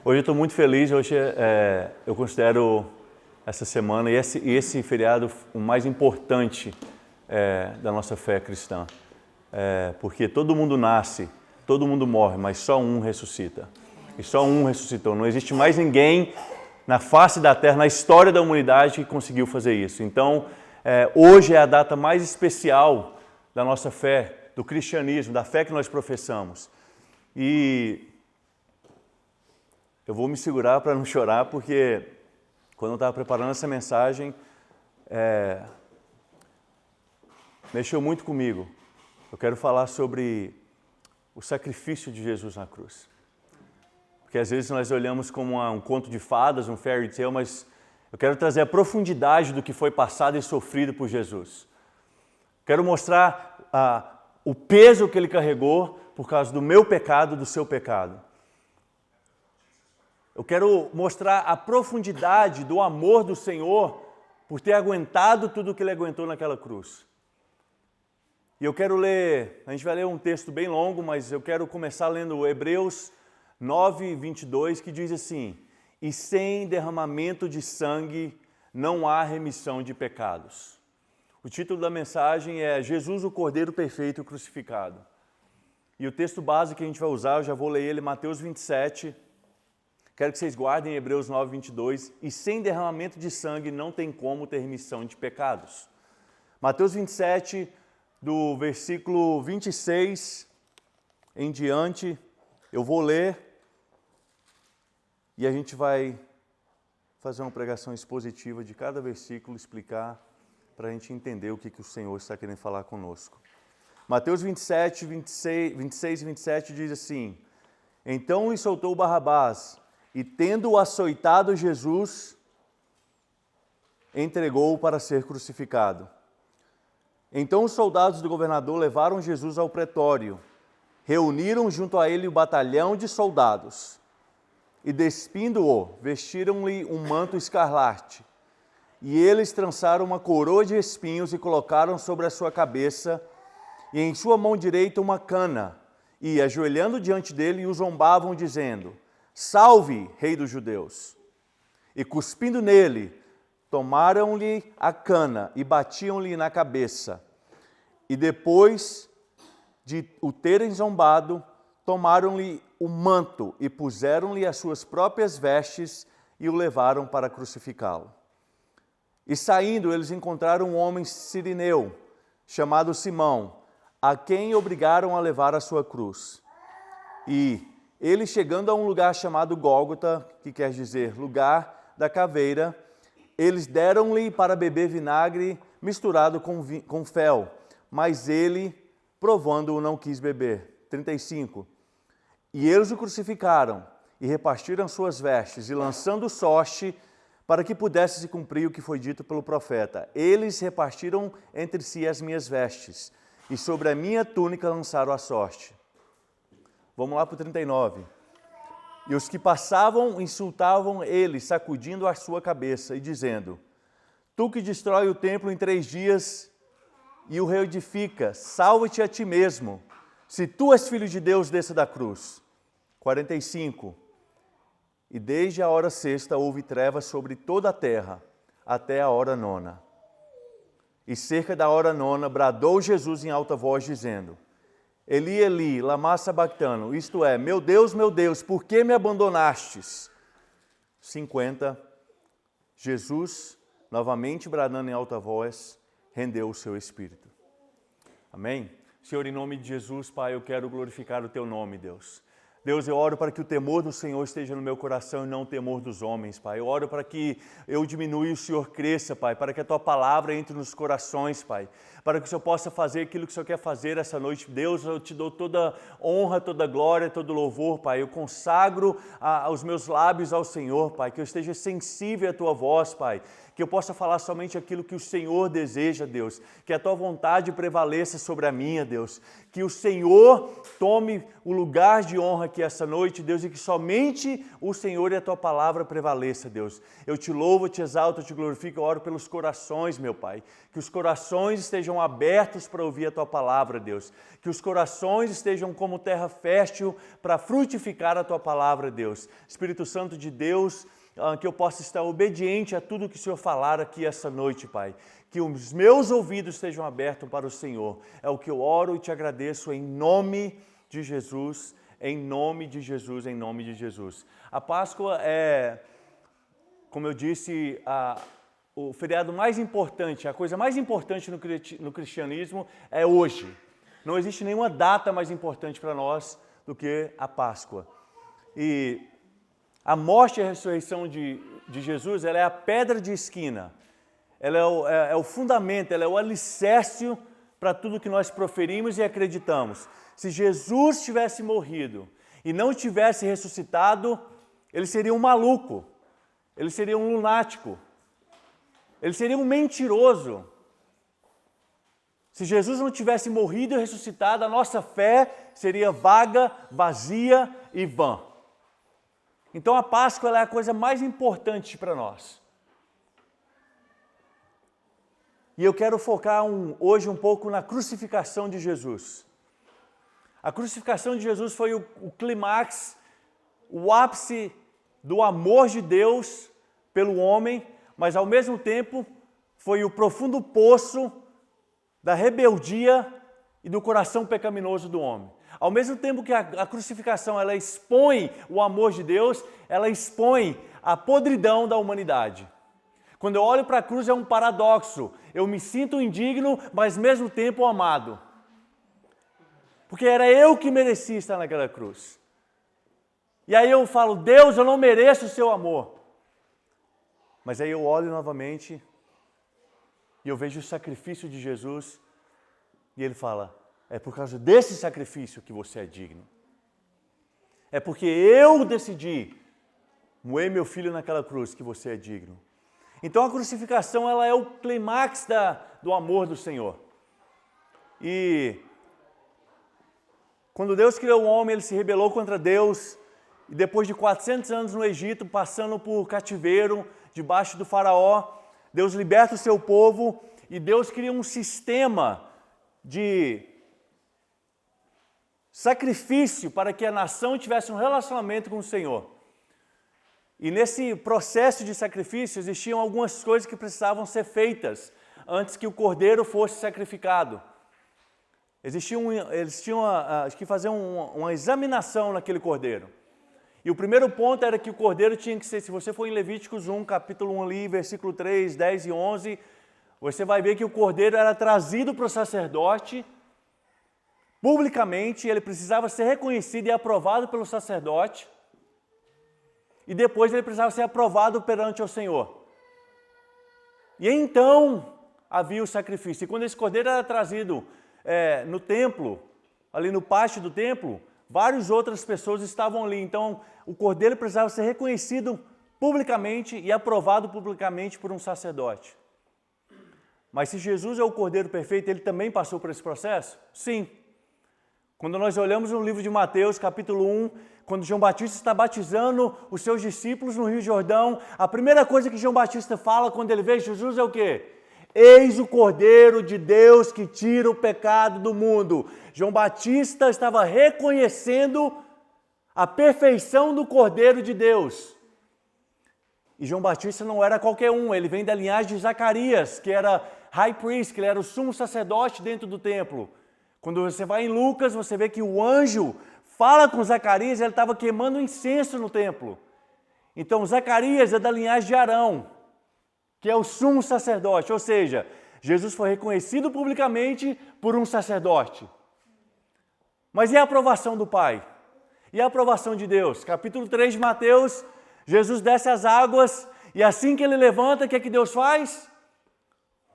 Hoje eu estou muito feliz, hoje eu considero essa semana e esse feriado o mais importante da nossa fé cristã. Porque todo mundo nasce, todo mundo morre, mas só um ressuscita. E só um ressuscitou. Não existe mais ninguém na face da terra, na história da humanidade, que conseguiu fazer isso. Então, hoje é a data mais especial da nossa fé, do cristianismo, da fé que nós professamos. E eu vou me segurar para não chorar, porque quando eu estava preparando essa mensagem, mexeu muito comigo. Eu quero falar sobre o sacrifício de Jesus na cruz. Porque às vezes nós olhamos como um conto de fadas, um fairy tale, mas eu quero trazer a profundidade do que foi passado e sofrido por Jesus. Quero mostrar o peso que ele carregou por causa do meu pecado, do seu pecado. Eu quero mostrar a profundidade do amor do Senhor por ter aguentado tudo o que ele aguentou naquela cruz. E eu quero ler, a gente vai ler um texto bem longo, mas eu quero começar lendo Hebreus 9, 22, que diz assim: e sem derramamento de sangue não há remissão de pecados. O título da mensagem é Jesus, o Cordeiro Perfeito Crucificado. E o texto base que a gente vai usar, eu já vou ler ele, Mateus 27. Quero que vocês guardem Hebreus 9, 22. E sem derramamento de sangue não tem como ter remissão de pecados. Mateus 27, do versículo 26 em diante, eu vou ler e a gente vai fazer uma pregação expositiva de cada versículo, explicar para a gente entender o que o Senhor está querendo falar conosco. Mateus 27, 26 e 27 diz assim: então lhe soltou Barrabás, e tendo-o açoitado Jesus, entregou-o para ser crucificado. Então os soldados do governador levaram Jesus ao pretório, reuniram junto a ele o batalhão de soldados, e despindo-o, vestiram-lhe um manto escarlate, e eles trançaram uma coroa de espinhos e colocaram sobre a sua cabeça, e em sua mão direita uma cana, e, ajoelhando diante dele, o zombavam, dizendo: salve, rei dos judeus! E cuspindo nele, tomaram-lhe a cana e batiam-lhe na cabeça. E depois de o terem zombado, tomaram-lhe o manto e puseram-lhe as suas próprias vestes e o levaram para crucificá-lo. E saindo, eles encontraram um homem cirineu, chamado Simão, a quem obrigaram a levar a sua cruz. E ele, chegando a um lugar chamado Gólgota, que quer dizer lugar da caveira, eles deram-lhe para beber vinagre misturado com fel, mas ele, provando-o, não quis beber. 35. E eles o crucificaram e repartiram suas vestes, e lançando sorte, para que pudesse se cumprir o que foi dito pelo profeta: eles repartiram entre si as minhas vestes, e sobre a minha túnica lançaram a sorte. Vamos lá para o 39. E os que passavam insultavam ele, sacudindo a sua cabeça e dizendo: tu que destrói o templo em 3 dias e o reedifica, salva-te a ti mesmo. Se tu és filho de Deus, desça da cruz. 45. E desde a hora sexta houve trevas sobre toda a terra, até a hora 9. E cerca da hora 9 bradou Jesus em alta voz, dizendo: Eli, Eli, lama sabactano, isto é, meu Deus, por que me abandonastes? 50. Jesus, novamente bradando em alta voz, rendeu o seu espírito. Amém? Senhor, em nome de Jesus, Pai, eu quero glorificar o Teu nome, Deus. Deus, eu oro para que o temor do Senhor esteja no meu coração e não o temor dos homens, Pai. Eu oro para que eu diminua e o Senhor cresça, Pai, para que a Tua palavra entre nos corações, Pai, para que o Senhor possa fazer aquilo que o Senhor quer fazer essa noite. Deus, eu te dou toda honra, toda glória, todo louvor, Pai. Eu consagro os meus lábios ao Senhor, Pai, que eu esteja sensível à Tua voz, Pai, que eu possa falar somente aquilo que o Senhor deseja, Deus, que a Tua vontade prevaleça sobre a minha, Deus, que o Senhor tome o lugar de honra aqui essa noite, Deus, e que somente o Senhor e a Tua palavra prevaleça, Deus. Eu te louvo, te exalto, eu te glorifico, eu oro pelos corações, meu Pai, que os corações estejam abertos para ouvir a Tua palavra, Deus, que os corações estejam como terra fértil para frutificar a Tua palavra, Deus. Espírito Santo de Deus, que eu possa estar obediente a tudo que o Senhor falar aqui essa noite, Pai. Que os meus ouvidos estejam abertos para o Senhor. É o que eu oro e te agradeço em nome de Jesus, em nome de Jesus, em nome de Jesus. A Páscoa é, como eu disse, o feriado mais importante, a coisa mais importante no cristianismo é hoje. Não existe nenhuma data mais importante para nós do que a Páscoa. E a morte e a ressurreição de Jesus, ela é a pedra de esquina, ela é o fundamento, ela é o alicerce para tudo que nós proferimos e acreditamos. Se Jesus tivesse morrido e não tivesse ressuscitado, ele seria um maluco, ele seria um lunático, ele seria um mentiroso. Se Jesus não tivesse morrido e ressuscitado, a nossa fé seria vaga, vazia e vã. Então a Páscoa ela é a coisa mais importante para nós. E eu quero focar hoje um pouco na crucificação de Jesus. A crucificação de Jesus foi o clímax, o ápice do amor de Deus pelo homem, mas ao mesmo tempo foi o profundo poço da rebeldia e do coração pecaminoso do homem. Ao mesmo tempo que a crucificação ela expõe o amor de Deus, ela expõe a podridão da humanidade. Quando eu olho para a cruz é um paradoxo. Eu me sinto indigno, mas ao mesmo tempo amado. Porque era eu que merecia estar naquela cruz. E aí eu falo, Deus, eu não mereço o seu amor. Mas aí eu olho novamente e eu vejo o sacrifício de Jesus e ele fala, é por causa desse sacrifício que você é digno. É porque eu decidi moer meu filho naquela cruz que você é digno. Então a crucificação ela é o clímax do amor do Senhor. E quando Deus criou o homem, ele se rebelou contra Deus. E depois de 400 anos no Egito, passando por cativeiro, debaixo do faraó, Deus liberta o seu povo e Deus cria um sistema de sacrifício para que a nação tivesse um relacionamento com o Senhor. E nesse processo de sacrifício existiam algumas coisas que precisavam ser feitas antes que o cordeiro fosse sacrificado. Eles tinham que fazer uma examinação naquele cordeiro. E o primeiro ponto era que o cordeiro tinha que ser, se você for em Levíticos 1, capítulo 1 ali, versículo 3, 10 e 11, você vai ver que o cordeiro era trazido para o sacerdote publicamente, ele precisava ser reconhecido e aprovado pelo sacerdote, e depois ele precisava ser aprovado perante o Senhor. E então havia o sacrifício. E quando esse cordeiro era trazido no templo, ali no pátio do templo, várias outras pessoas estavam ali. Então o cordeiro precisava ser reconhecido publicamente e aprovado publicamente por um sacerdote. Mas se Jesus é o cordeiro perfeito, ele também passou por esse processo? Sim. Quando nós olhamos no livro de Mateus, capítulo 1, quando João Batista está batizando os seus discípulos no Rio Jordão, a primeira coisa que João Batista fala quando ele vê Jesus é o quê? Eis o Cordeiro de Deus que tira o pecado do mundo. João Batista estava reconhecendo a perfeição do Cordeiro de Deus. E João Batista não era qualquer um, ele vem da linhagem de Zacarias, que era high priest, que ele era o sumo sacerdote dentro do templo. Quando você vai em Lucas, você vê que o anjo fala com Zacarias, ele estava queimando incenso no templo. Então Zacarias é da linhagem de Arão, que é o sumo sacerdote, ou seja, Jesus foi reconhecido publicamente por um sacerdote. Mas e a aprovação do Pai? E a aprovação de Deus? Capítulo 3 de Mateus, Jesus desce as águas e assim que ele levanta, o que é que Deus faz?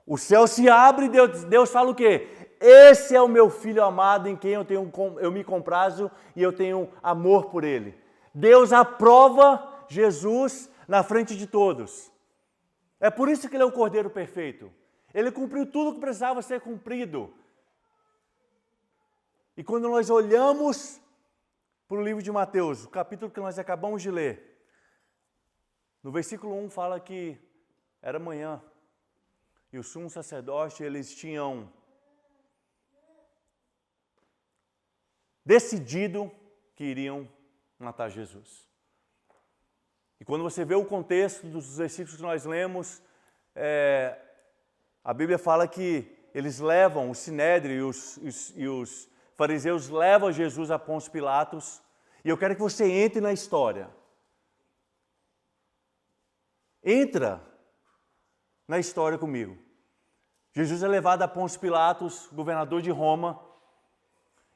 O céu se abre e Deus fala o quê? Esse é o meu filho amado em quem eu me comprazo e eu tenho amor por ele. Deus aprova Jesus na frente de todos. É por isso que ele é o Cordeiro perfeito. Ele cumpriu tudo o que precisava ser cumprido. E quando nós olhamos para o livro de Mateus, o capítulo que nós acabamos de ler, no versículo 1 fala que era manhã e o sumo sacerdote, eles tinham decidido que iriam matar Jesus. E quando você vê o contexto dos versículos que nós lemos, a Bíblia fala que eles levam, o Sinédrio e os fariseus levam Jesus a Pôncio Pilatos, e eu quero que você entre na história. Entra na história comigo. Jesus é levado a Pôncio Pilatos, governador de Roma,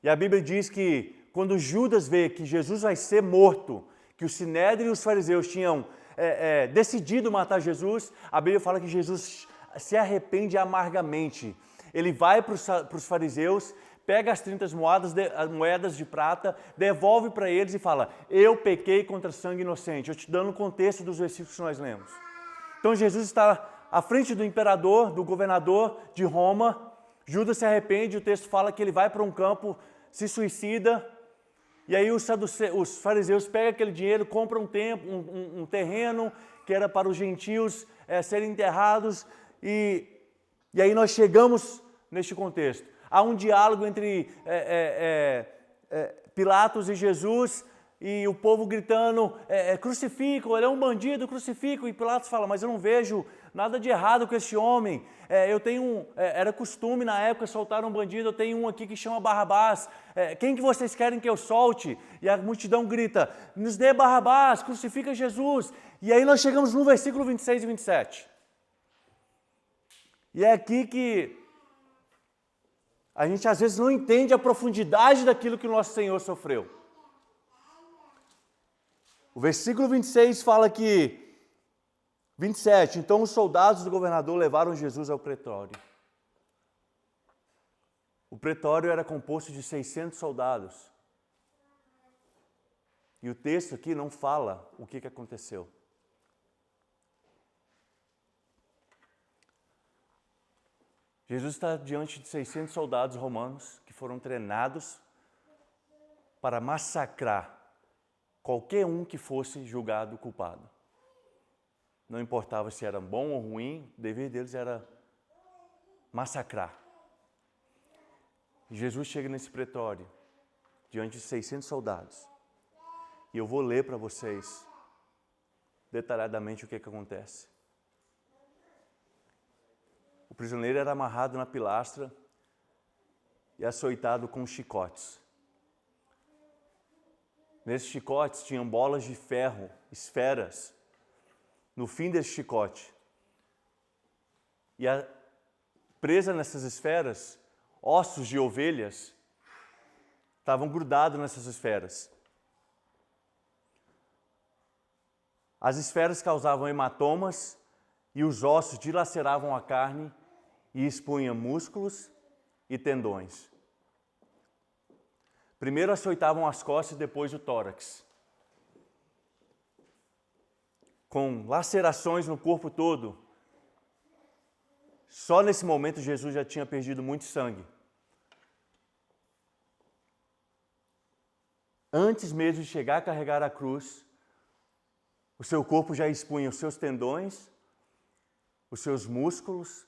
e a Bíblia diz que quando Judas vê que Jesus vai ser morto, que o Sinédrio e os fariseus tinham decidido matar Jesus, a Bíblia fala que Jesus se arrepende amargamente. Ele vai para os fariseus, pega as 30 moedas de prata, devolve para eles e fala: eu pequei contra sangue inocente. Eu te dando o contexto dos versículos que nós lemos. Então Jesus está à frente do imperador, do governador de Roma. Judas se arrepende, o texto fala que ele vai para um campo, se suicida. E aí os fariseus pegam aquele dinheiro, compram um terreno que era para os gentios serem enterrados. E aí nós chegamos neste contexto. Há um diálogo entre Pilatos e Jesus, e o povo gritando, crucificam, ele é um bandido, crucificam. E Pilatos fala: mas eu não vejo nada de errado com esse homem. Era costume na época soltar um bandido, eu tenho um aqui que chama Barrabás. Quem que vocês querem que eu solte? E a multidão grita: nos dê Barrabás, crucifica Jesus. E aí nós chegamos no versículo 26 e 27. E é aqui que a gente às vezes não entende a profundidade daquilo que o nosso Senhor sofreu. O versículo 26 fala que, 27, então os soldados do governador levaram Jesus ao pretório. O pretório era composto de 600 soldados. E o texto aqui não fala o que aconteceu. Jesus está diante de 600 soldados romanos que foram treinados para massacrar qualquer um que fosse julgado culpado. Não importava se era bom ou ruim, o dever deles era massacrar. E Jesus chega nesse pretório, diante de 600 soldados. E eu vou ler para vocês detalhadamente o que acontece. O prisioneiro era amarrado na pilastra e açoitado com chicotes. Nesses chicotes tinham bolas de ferro, esferas, no fim desse chicote. E presa nessas esferas, ossos de ovelhas estavam grudados nessas esferas. As esferas causavam hematomas e os ossos dilaceravam a carne e expunham músculos e tendões. Primeiro açoitavam as costas e depois o tórax. Com lacerações no corpo todo. Só nesse momento Jesus já tinha perdido muito sangue. Antes mesmo de chegar a carregar a cruz, o seu corpo já expunha os seus tendões, os seus músculos,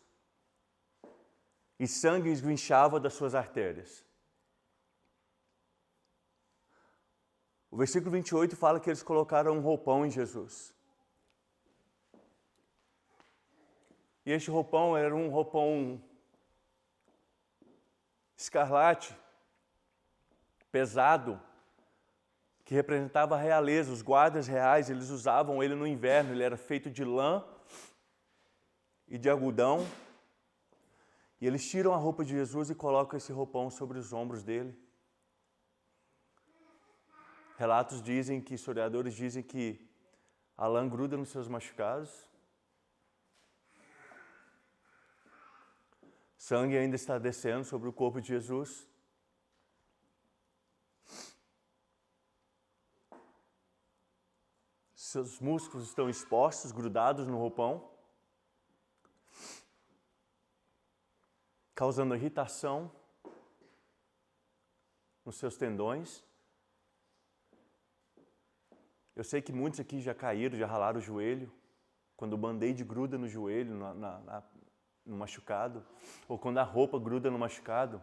e sangue esguinchava das suas artérias. O versículo 28 fala que eles colocaram um roupão em Jesus. E este roupão era um roupão escarlate, pesado, que representava a realeza. Os guardas reais, eles usavam ele no inverno. Ele era feito de lã e de algodão. E eles tiram a roupa de Jesus e colocam esse roupão sobre os ombros dele. Relatos dizem que, historiadores dizem que a lã gruda nos seus machucados. Sangue ainda está descendo sobre o corpo de Jesus. Seus músculos estão expostos, grudados no roupão. causando irritação nos seus tendões. Eu sei que muitos aqui já caíram, já ralaram o joelho, quando o band-aid gruda no joelho, no machucado, ou quando a roupa gruda no machucado.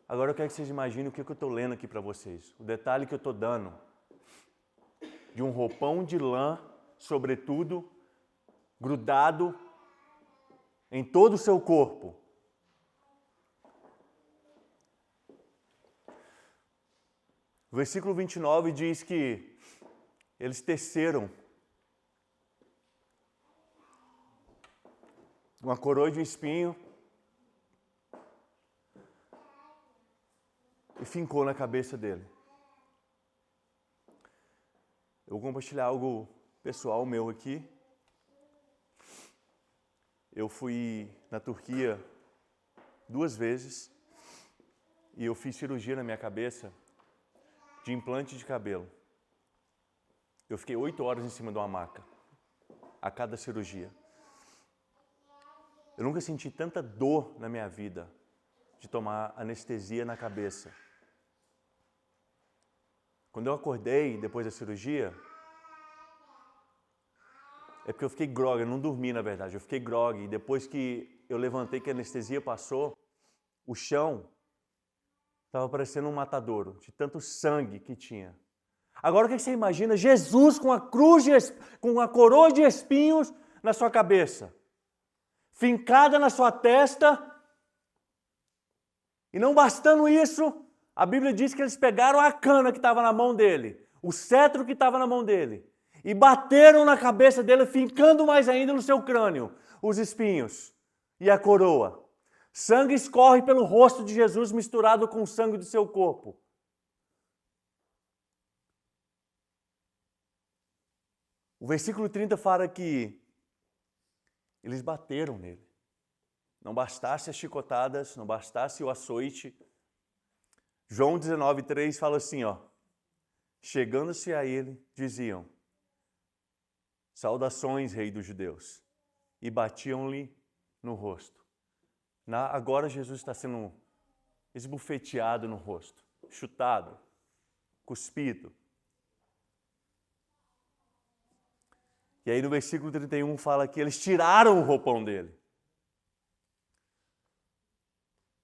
Agora eu quero que vocês imaginem o que eu estou lendo aqui para vocês. O detalhe que eu estou dando de um roupão de lã, sobretudo, grudado em todo o seu corpo. O versículo 29 diz que eles teceram uma coroa de espinho e fincou na cabeça dele. Eu vou compartilhar algo pessoal meu aqui. Eu fui na Turquia 2 vezes e eu fiz cirurgia na minha cabeça de implante de cabelo. Eu fiquei 8 horas em cima de uma maca a cada cirurgia. Eu nunca senti tanta dor na minha vida de tomar anestesia na cabeça. Quando eu acordei depois da cirurgia, é porque eu fiquei grogue, eu não dormi na verdade, eu fiquei grogue. E depois que eu levantei, que a anestesia passou, o chão estava parecendo um matadouro, de tanto sangue que tinha. Agora o que você imagina? Jesus com a coroa de espinhos na sua cabeça, fincada na sua testa. E não bastando isso, a Bíblia diz que eles pegaram a cana que estava na mão dele, o cetro que estava na mão dele, e bateram na cabeça dele, fincando mais ainda no seu crânio os espinhos e a coroa. Sangue escorre pelo rosto de Jesus misturado com o sangue do seu corpo. O versículo 30 fala que eles bateram nele. Não bastasse as chicotadas, não bastasse o açoite. João 19:3 fala assim, chegando-se a ele, diziam: saudações, rei dos judeus. E batiam-lhe no rosto. Agora Jesus está sendo esbofeteado no rosto, chutado, cuspido. E aí no versículo 31 fala que eles tiraram o roupão dele.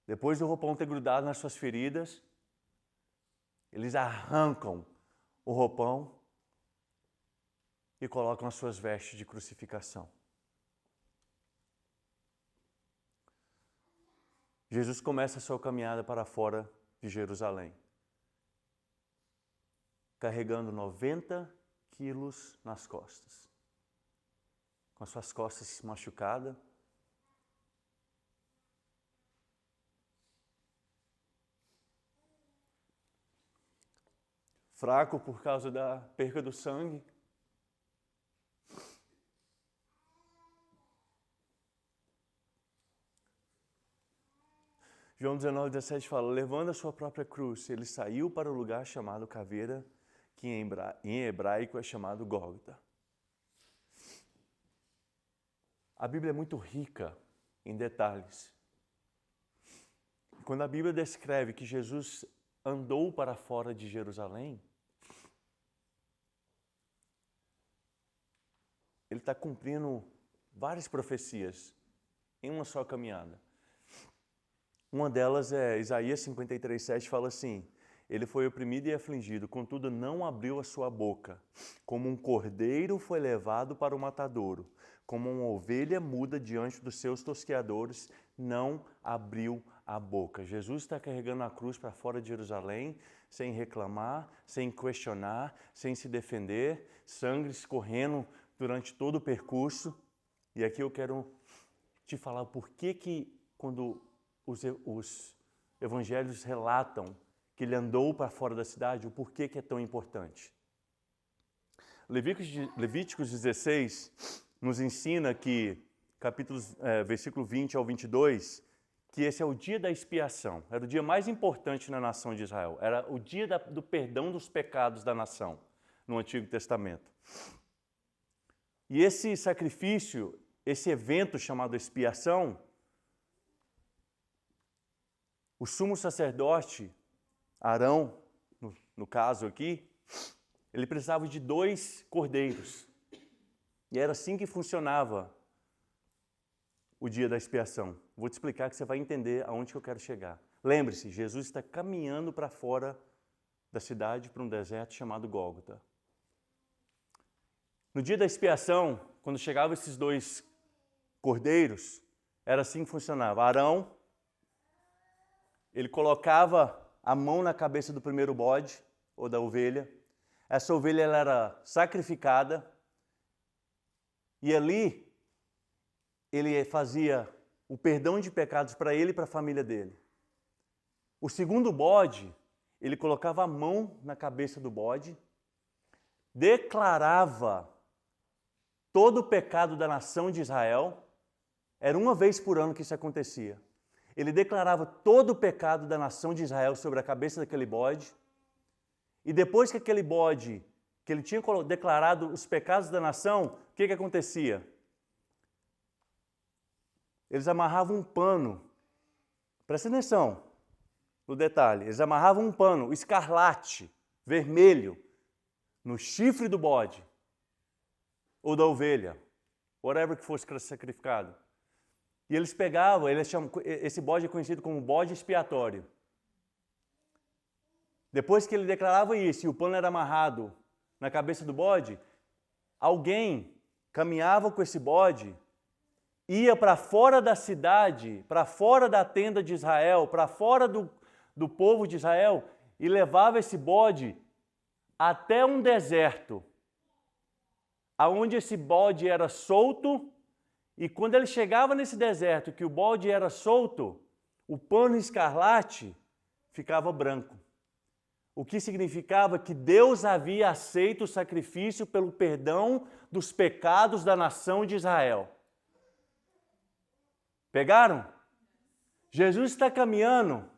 Depois do roupão ter grudado nas suas feridas, eles arrancam o roupão e colocam as suas vestes de crucificação. Jesus começa a sua caminhada para fora de Jerusalém, carregando 90 quilos nas costas, com as suas costas machucadas. Fraco por causa da perca do sangue. João 19:17 fala, levando a sua própria cruz, ele saiu para o lugar chamado Caveira, que em hebraico é chamado Gólgota. A Bíblia é muito rica em detalhes. Quando a Bíblia descreve que Jesus andou para fora de Jerusalém, ele está cumprindo várias profecias em uma só caminhada. Uma delas é Isaías 53:7, fala assim, ele foi oprimido e afligido, contudo não abriu a sua boca. Como um cordeiro foi levado para o matadouro, como uma ovelha muda diante dos seus tosqueadores, não abriu a boca. Jesus está carregando a cruz para fora de Jerusalém, sem reclamar, sem questionar, sem se defender, sangue escorrendo durante todo o percurso. E aqui eu quero te falar por que quando os evangelhos relatam que ele andou para fora da cidade, o porquê que é tão importante. Levíticos 16 nos ensina que, versículo 20 ao 22, que esse é o dia da expiação. Era o dia mais importante na nação de Israel. Era o dia do perdão dos pecados da nação, no Antigo Testamento. E esse sacrifício, esse evento chamado expiação, o sumo sacerdote, Arão, no caso aqui, ele precisava de 2 cordeiros. E era assim que funcionava o dia da expiação. Vou te explicar que você vai entender aonde que eu quero chegar. Lembre-se, Jesus está caminhando para fora da cidade, para um deserto chamado Gólgota. No dia da expiação, quando chegavam esses 2 cordeiros, era assim que funcionava. Arão, ele colocava a mão na cabeça do primeiro bode, ou da ovelha. Essa ovelha ela era sacrificada, e ali ele fazia o perdão de pecados para ele e para a família dele. O segundo bode, ele colocava a mão na cabeça do bode, declarava todo o pecado da nação de Israel. Era uma vez por ano que isso acontecia. Ele declarava todo o pecado da nação de Israel sobre a cabeça daquele bode. E depois que aquele bode, que ele tinha declarado os pecados da nação, o que acontecia? Eles amarravam um pano. Presta atenção no detalhe. Eles amarravam um pano escarlate, vermelho, no chifre do bode ou da ovelha, whatever que fosse sacrificado. E eles pegavam, esse bode é conhecido como bode expiatório. Depois que ele declarava isso e o pano era amarrado na cabeça do bode, alguém caminhava com esse bode, ia para fora da cidade, para fora da tenda de Israel, para fora do povo de Israel e levava esse bode até um deserto, aonde esse bode era solto. E quando ele chegava nesse deserto, que o bode era solto, o pano escarlate ficava branco. O que significava que Deus havia aceito o sacrifício pelo perdão dos pecados da nação de Israel. Pegaram? Jesus está caminhando,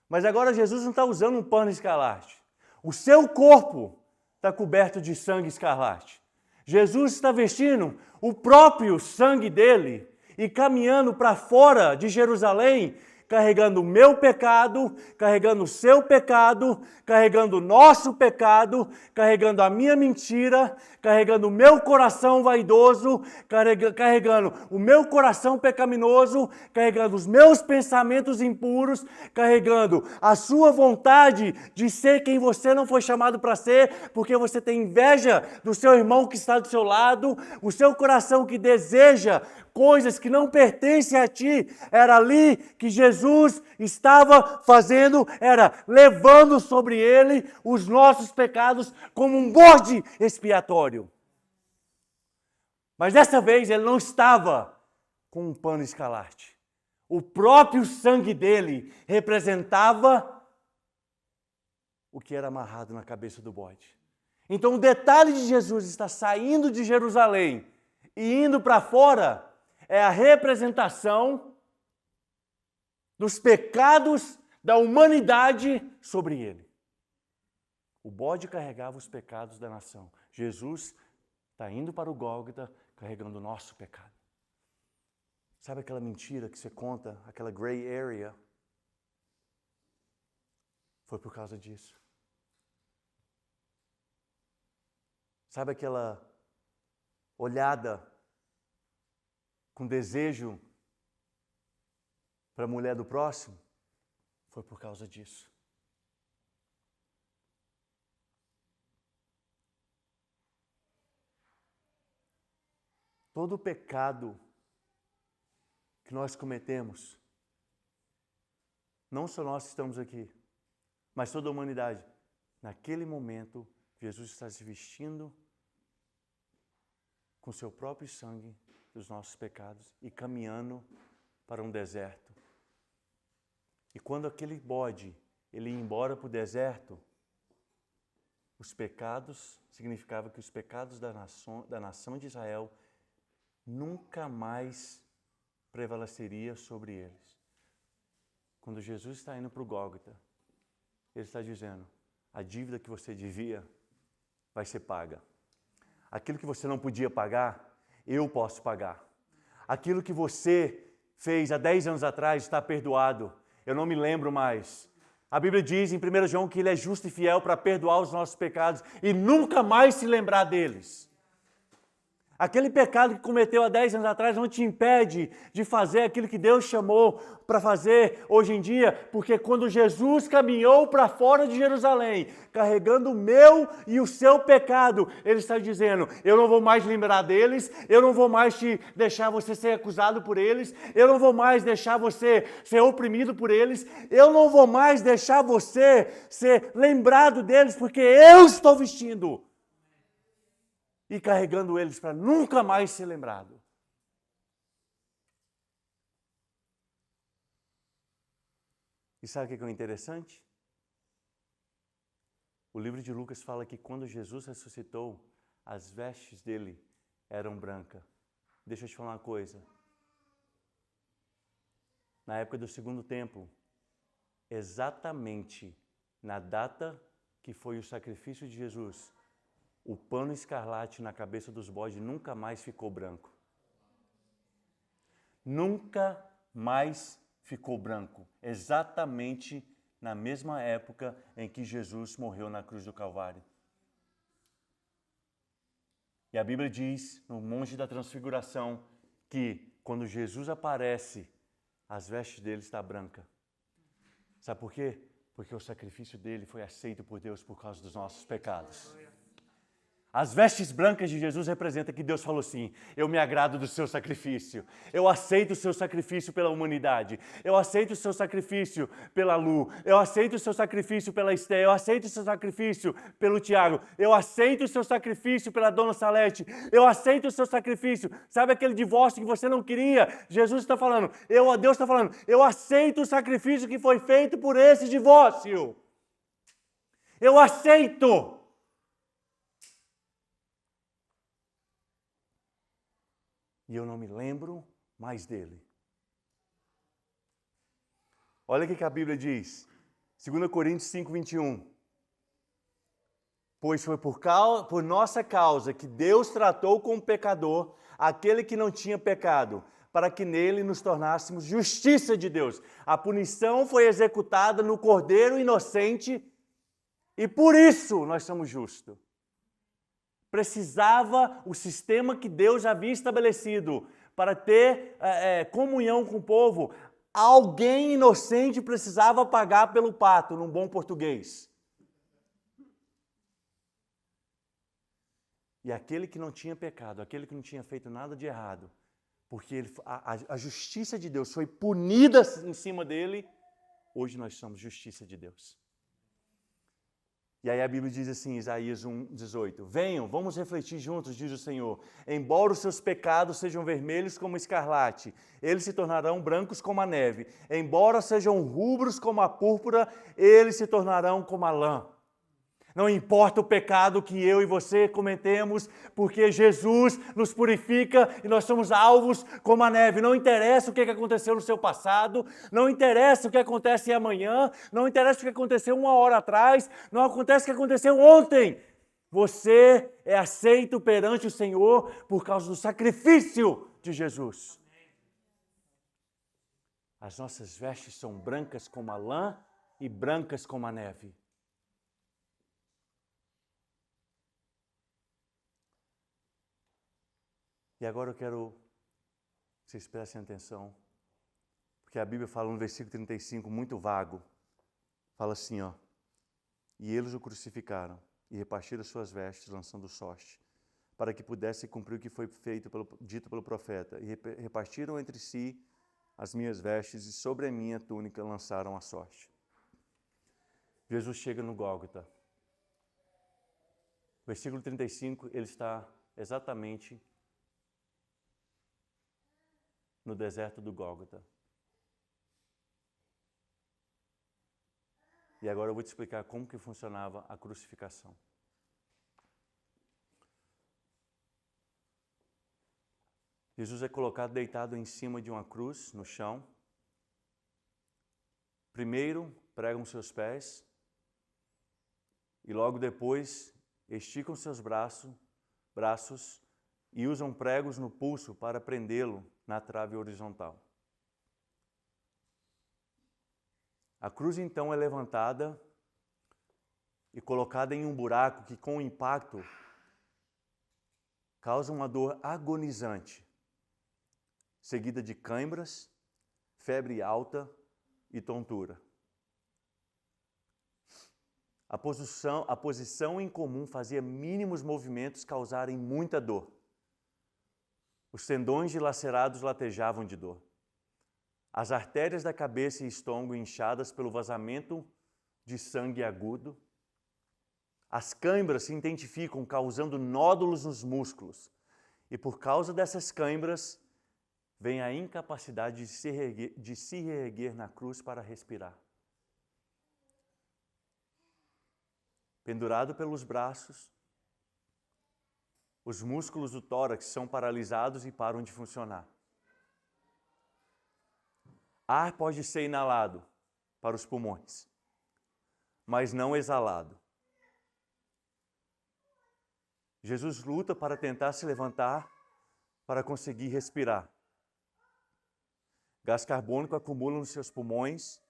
mas agora Jesus não está usando um pano escarlate. O seu corpo está coberto de sangue escarlate. Jesus está vestindo o próprio sangue dele e caminhando para fora de Jerusalém, carregando o meu pecado, carregando o seu pecado, carregando o nosso pecado, carregando a minha mentira, carregando o meu coração vaidoso, carregando o meu coração pecaminoso, carregando os meus pensamentos impuros, carregando a sua vontade de ser quem você não foi chamado para ser, porque você tem inveja do seu irmão que está do seu lado, o seu coração que deseja coisas que não pertencem a ti. Era ali que Jesus estava fazendo, era levando sobre ele os nossos pecados como um bode expiatório. Mas dessa vez ele não estava com um pano escarlate. O próprio sangue dele representava o que era amarrado na cabeça do bode. Então o detalhe de Jesus estar saindo de Jerusalém e indo para fora é a representação dos pecados da humanidade sobre ele. O bode carregava os pecados da nação. Jesus está indo para o Gólgota carregando o nosso pecado. Sabe aquela mentira que você conta, aquela gray area? Foi por causa disso. Sabe aquela olhada com desejo para a mulher do próximo? Foi por causa disso. Todo pecado que nós cometemos, não só nós que estamos aqui, mas toda a humanidade, naquele momento, Jesus está se vestindo com seu próprio sangue dos nossos pecados e caminhando para um deserto. E quando aquele bode, ele ia embora para o deserto, os pecados, significava que os pecados da nação de Israel nunca mais prevaleceria sobre eles. Quando Jesus está indo para o Gólgota, ele está dizendo, a dívida que você devia vai ser paga. Aquilo que você não podia pagar, eu posso pagar. Aquilo que você fez há 10 anos atrás está perdoado. Eu não me lembro mais. A Bíblia diz em 1 João que Ele é justo e fiel para perdoar os nossos pecados e nunca mais se lembrar deles. Aquele pecado que cometeu há 10 anos atrás não te impede de fazer aquilo que Deus chamou para fazer hoje em dia, porque quando Jesus caminhou para fora de Jerusalém, carregando o meu e o seu pecado, Ele está dizendo, eu não vou mais lembrar deles, eu não vou mais te deixar você ser acusado por eles, eu não vou mais deixar você ser oprimido por eles, eu não vou mais deixar você ser lembrado deles, porque eu estou vestindo e carregando eles para nunca mais ser lembrado. E sabe o que é interessante? O livro de Lucas fala que quando Jesus ressuscitou, as vestes dele eram brancas. Deixa eu te falar uma coisa. Na época do segundo templo, exatamente na data que foi o sacrifício de Jesus, o pano escarlate na cabeça dos bodes nunca mais ficou branco. Nunca mais ficou branco. Exatamente na mesma época em que Jesus morreu na cruz do Calvário. E a Bíblia diz, no Monte da Transfiguração, que quando Jesus aparece, as vestes dele estão brancas. Sabe por quê? Porque o sacrifício dele foi aceito por Deus por causa dos nossos pecados. As vestes brancas de Jesus representam que Deus falou assim, eu me agrado do seu sacrifício, eu aceito o seu sacrifício pela humanidade, eu aceito o seu sacrifício pela Lu, eu aceito o seu sacrifício pela Esté, eu aceito o seu sacrifício pelo Tiago, eu aceito o seu sacrifício pela Dona Salete, eu aceito o seu sacrifício. Sabe aquele divórcio que você não queria? Jesus está falando, Deus está falando, eu aceito o sacrifício que foi feito por esse divórcio. Eu aceito. E eu não me lembro mais dele. Olha o que a Bíblia diz. 2 Coríntios 5, 21. Pois foi por nossa causa que Deus tratou com o pecador, aquele que não tinha pecado, para que nele nos tornássemos justiça de Deus. A punição foi executada no Cordeiro inocente e por isso nós somos justos. Precisava o sistema que Deus havia estabelecido para ter comunhão com o povo. Alguém inocente precisava pagar pelo pato, num bom português. E aquele que não tinha pecado, aquele que não tinha feito nada de errado, porque a justiça de Deus foi punida em cima dele, hoje nós somos justiça de Deus. E aí a Bíblia diz assim, Isaías 1:18, venham, vamos refletir juntos, diz o Senhor, embora os seus pecados sejam vermelhos como escarlate, eles se tornarão brancos como a neve, embora sejam rubros como a púrpura, eles se tornarão como a lã. Não importa o pecado que eu e você cometemos, porque Jesus nos purifica e nós somos alvos como a neve. Não interessa o que aconteceu no seu passado, não interessa o que acontece amanhã, não interessa o que aconteceu 1 hora atrás, não acontece o que aconteceu ontem. Você é aceito perante o Senhor por causa do sacrifício de Jesus. As nossas vestes são brancas como a lã e brancas como a neve. E agora eu quero que vocês prestem atenção, porque a Bíblia fala no versículo 35, muito vago, fala assim, ó, e eles o crucificaram e repartiram suas vestes, lançando sorte, para que pudesse cumprir o que foi dito pelo profeta, e repartiram entre si as minhas vestes e sobre a minha túnica lançaram a sorte. Jesus chega no Gólgota. Versículo 35, ele está exatamente no deserto do Gólgota. E agora eu vou te explicar como que funcionava a crucificação. Jesus é colocado deitado em cima de uma cruz, no chão. Primeiro, pregam seus pés e logo depois esticam seus braços e usam pregos no pulso para prendê-lo na trave horizontal. A cruz então é levantada e colocada em um buraco que, com o impacto, causa uma dor agonizante, seguida de câimbras, febre alta e tontura. A posição incomum fazia mínimos movimentos causarem muita dor. Os tendões dilacerados latejavam de dor. As artérias da cabeça e estômago inchadas pelo vazamento de sangue agudo. As câimbras se intensificam, causando nódulos nos músculos. E por causa dessas câimbras, vem a incapacidade de se reerguer na cruz para respirar. Pendurado pelos braços, os músculos do tórax são paralisados e param de funcionar. Ar pode ser inalado para os pulmões, mas não exalado. Jesus luta para tentar se levantar para conseguir respirar. Gás carbônico acumula nos seus pulmões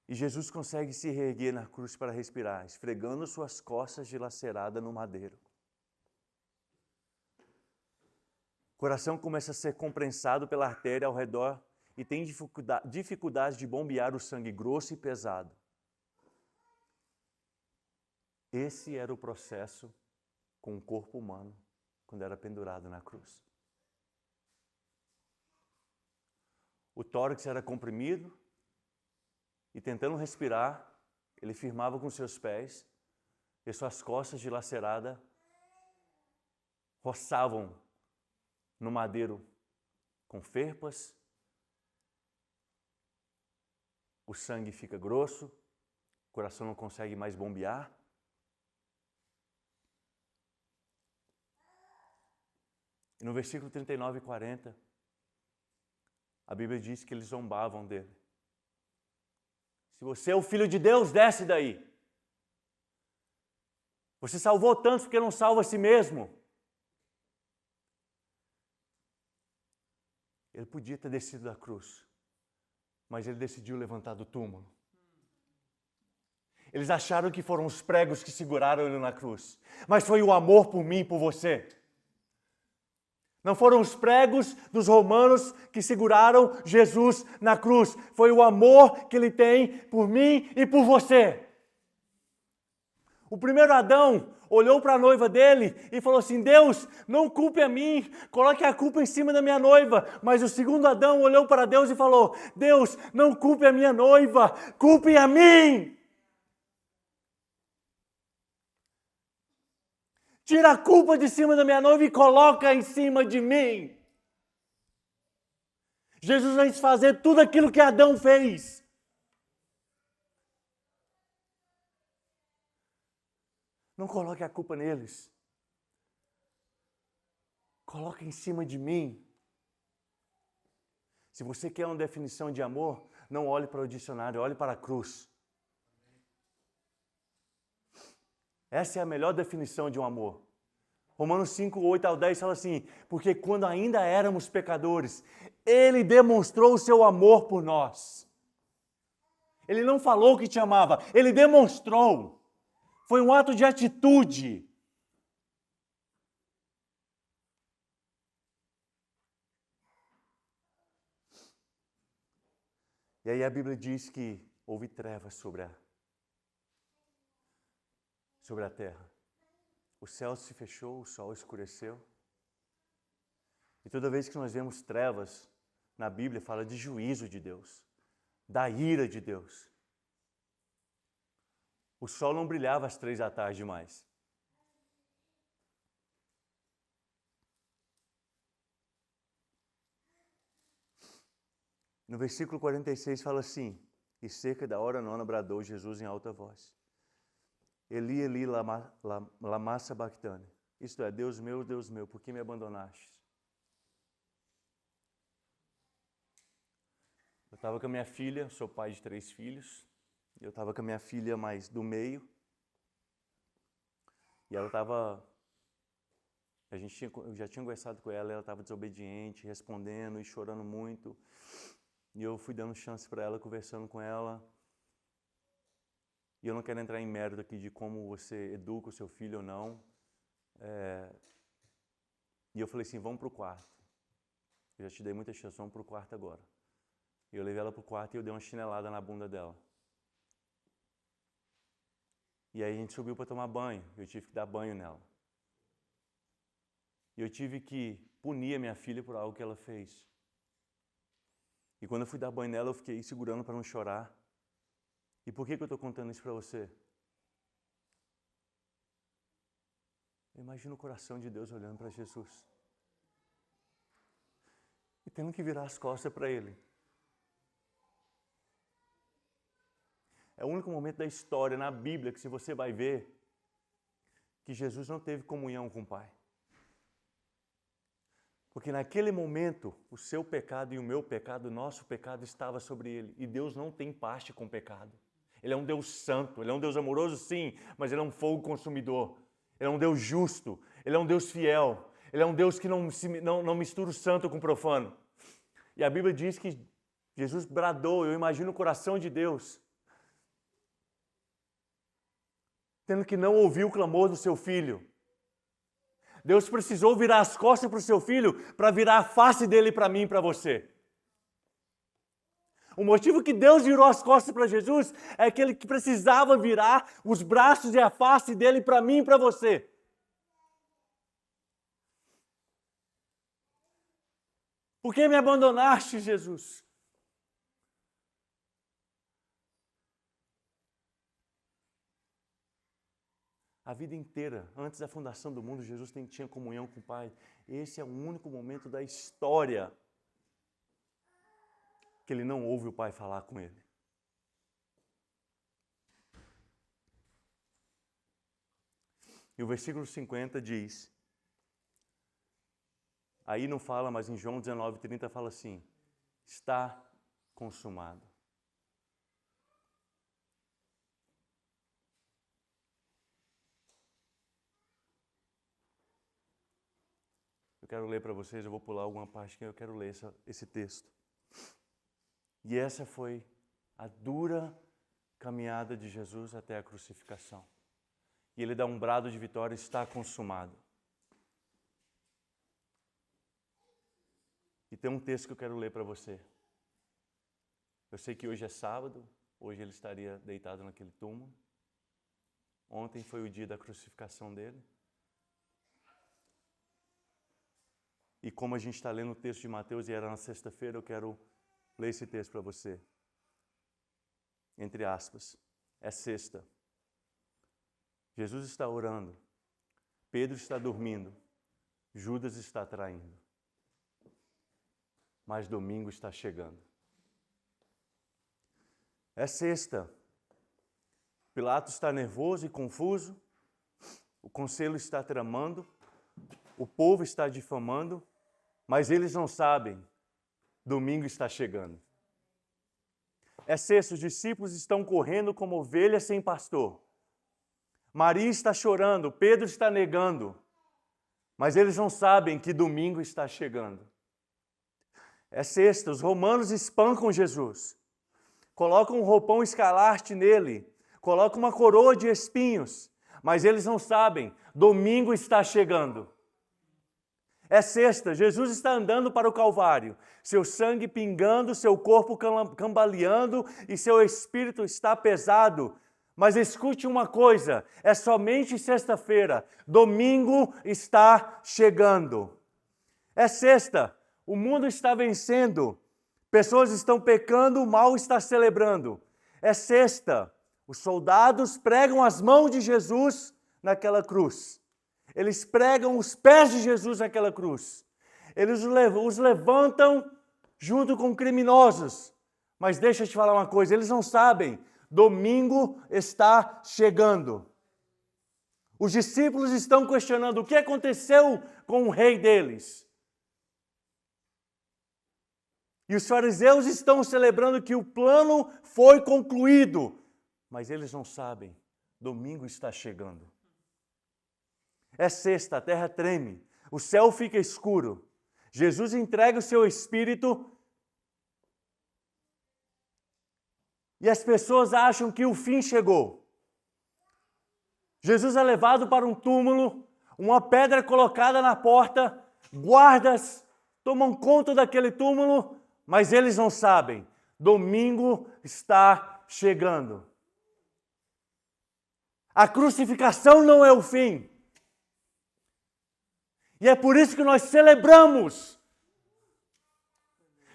e Jesus consegue se reerguer na cruz para respirar, esfregando suas costas dilaceradas no madeiro. O coração começa a ser comprensado pela artéria ao redor e tem dificuldade de bombear o sangue grosso e pesado. Esse era o processo com o corpo humano quando era pendurado na cruz. O tórax era comprimido e, tentando respirar, ele firmava com seus pés e suas costas dilaceradas roçavam no madeiro com ferpas. O sangue fica grosso, o coração não consegue mais bombear. E no versículo 39 e 40, a Bíblia diz que eles zombavam dele. Se você é o Filho de Deus, desce daí. Você salvou tantos porque não salva a si mesmo. Ele podia ter descido da cruz, mas ele decidiu levantar do túmulo. Eles acharam que foram os pregos que seguraram ele na cruz, mas foi o amor por mim e por você. Não foram os pregos dos romanos que seguraram Jesus na cruz. Foi o amor que ele tem por mim e por você. O primeiro Adão olhou para a noiva dele e falou assim: Deus, não culpe a mim, coloque a culpa em cima da minha noiva. Mas o segundo Adão olhou para Deus e falou: Deus, não culpe a minha noiva, culpe a mim. Tira a culpa de cima da minha noiva e coloca em cima de mim. Jesus vai fazer tudo aquilo que Adão fez. Não coloque a culpa neles. Coloque em cima de mim. Se você quer uma definição de amor, não olhe para o dicionário, olhe para a cruz. Essa é a melhor definição de um amor. Romanos 5, 8 ao 10 fala assim: porque quando ainda éramos pecadores, Ele demonstrou o seu amor por nós. Ele não falou que te amava, Ele demonstrou. Foi um ato de atitude. E aí a Bíblia diz que houve trevas sobre a terra. O céu se fechou, o sol escureceu. E toda vez que nós vemos trevas na Bíblia, fala de juízo de Deus, da ira de Deus. O sol não brilhava às 3 da tarde mais. No versículo 46 fala assim: e cerca da hora 9 bradou Jesus em alta voz: Eli, Eli, lama sabachthani. Isto é, Deus meu, por que me abandonaste? Eu estava com a minha filha, sou pai de 3 filhos, eu estava com a minha filha mais do meio, e ela estava, eu já tinha conversado com ela, ela estava desobediente, respondendo e chorando muito. E eu fui dando chance para ela, conversando com ela. E eu não quero entrar em mérito aqui de como você educa o seu filho ou não. E eu falei assim, vamos para o quarto. Eu já te dei muita chance, vamos para o quarto agora. E eu levei ela para o quarto e eu dei uma chinelada na bunda dela. E aí a gente subiu para tomar banho. Eu tive que dar banho nela. E eu tive que punir a minha filha por algo que ela fez. E quando eu fui dar banho nela, eu fiquei segurando para não chorar. E por que eu estou contando isso para você? Eu imagino o coração de Deus olhando para Jesus. E tendo que virar as costas para Ele. É o único momento da história, na Bíblia, que se você vai ver, que Jesus não teve comunhão com o Pai. Porque naquele momento, o seu pecado e o meu pecado, o nosso pecado estava sobre Ele. E Deus não tem parte com o pecado. Ele é um Deus santo, Ele é um Deus amoroso, sim, mas Ele é um fogo consumidor. Ele é um Deus justo, Ele é um Deus fiel. Ele é um Deus que não mistura o santo com o profano. E a Bíblia diz que Jesus bradou, eu imagino o coração de Deus, tendo que não ouvir o clamor do seu filho. Deus precisou virar as costas para o seu filho para virar a face dele para mim e para você. O motivo que Deus virou as costas para Jesus é que Ele precisava virar os braços e a face dele para mim e para você. Por que me abandonaste, Jesus? A vida inteira, antes da fundação do mundo, Jesus tinha comunhão com o Pai. Esse é o único momento da história que ele não ouve o Pai falar com ele. E o versículo 50 diz, aí não fala, mas em João 19:30 fala assim, está consumado. Eu quero ler para vocês, eu vou pular alguma parte que eu quero ler esse texto. E essa foi a dura caminhada de Jesus até a crucificação. E ele dá um brado de vitória, está consumado. E tem um texto que eu quero ler para você. Eu sei que hoje é sábado, hoje ele estaria deitado naquele túmulo. Ontem foi o dia da crucificação dele. E como a gente está lendo o texto de Mateus e era na sexta-feira, eu quero ler esse texto para você. Entre aspas. É sexta. Jesus está orando. Pedro está dormindo. Judas está traindo. Mas domingo está chegando. É sexta. Pilatos está nervoso e confuso. O conselho está tramando. O povo está difamando. Mas eles não sabem. Domingo está chegando. É sexta, os discípulos estão correndo como ovelhas sem pastor. Maria está chorando, Pedro está negando. Mas eles não sabem que domingo está chegando. É sexta, os romanos espancam Jesus. Colocam um roupão escarlate nele. Colocam uma coroa de espinhos. Mas eles não sabem, domingo está chegando. É sexta, Jesus está andando para o Calvário, seu sangue pingando, seu corpo cambaleando e seu espírito está pesado. Mas escute uma coisa, é somente sexta-feira, domingo está chegando. É sexta, o mundo está vencendo, pessoas estão pecando, o mal está celebrando. É sexta, os soldados pregam as mãos de Jesus naquela cruz. Eles pregam os pés de Jesus naquela cruz. Eles os levantam junto com criminosos. Mas deixa eu te falar uma coisa, eles não sabem. Domingo está chegando. Os discípulos estão questionando o que aconteceu com o rei deles. E os fariseus estão celebrando que o plano foi concluído. Mas eles não sabem. Domingo está chegando. É sexta, a terra treme, o céu fica escuro. Jesus entrega o seu espírito e as pessoas acham que o fim chegou. Jesus é levado para um túmulo, uma pedra colocada na porta, guardas tomam conta daquele túmulo, mas eles não sabem. Domingo está chegando. A crucificação não é o fim. E é por isso que nós celebramos.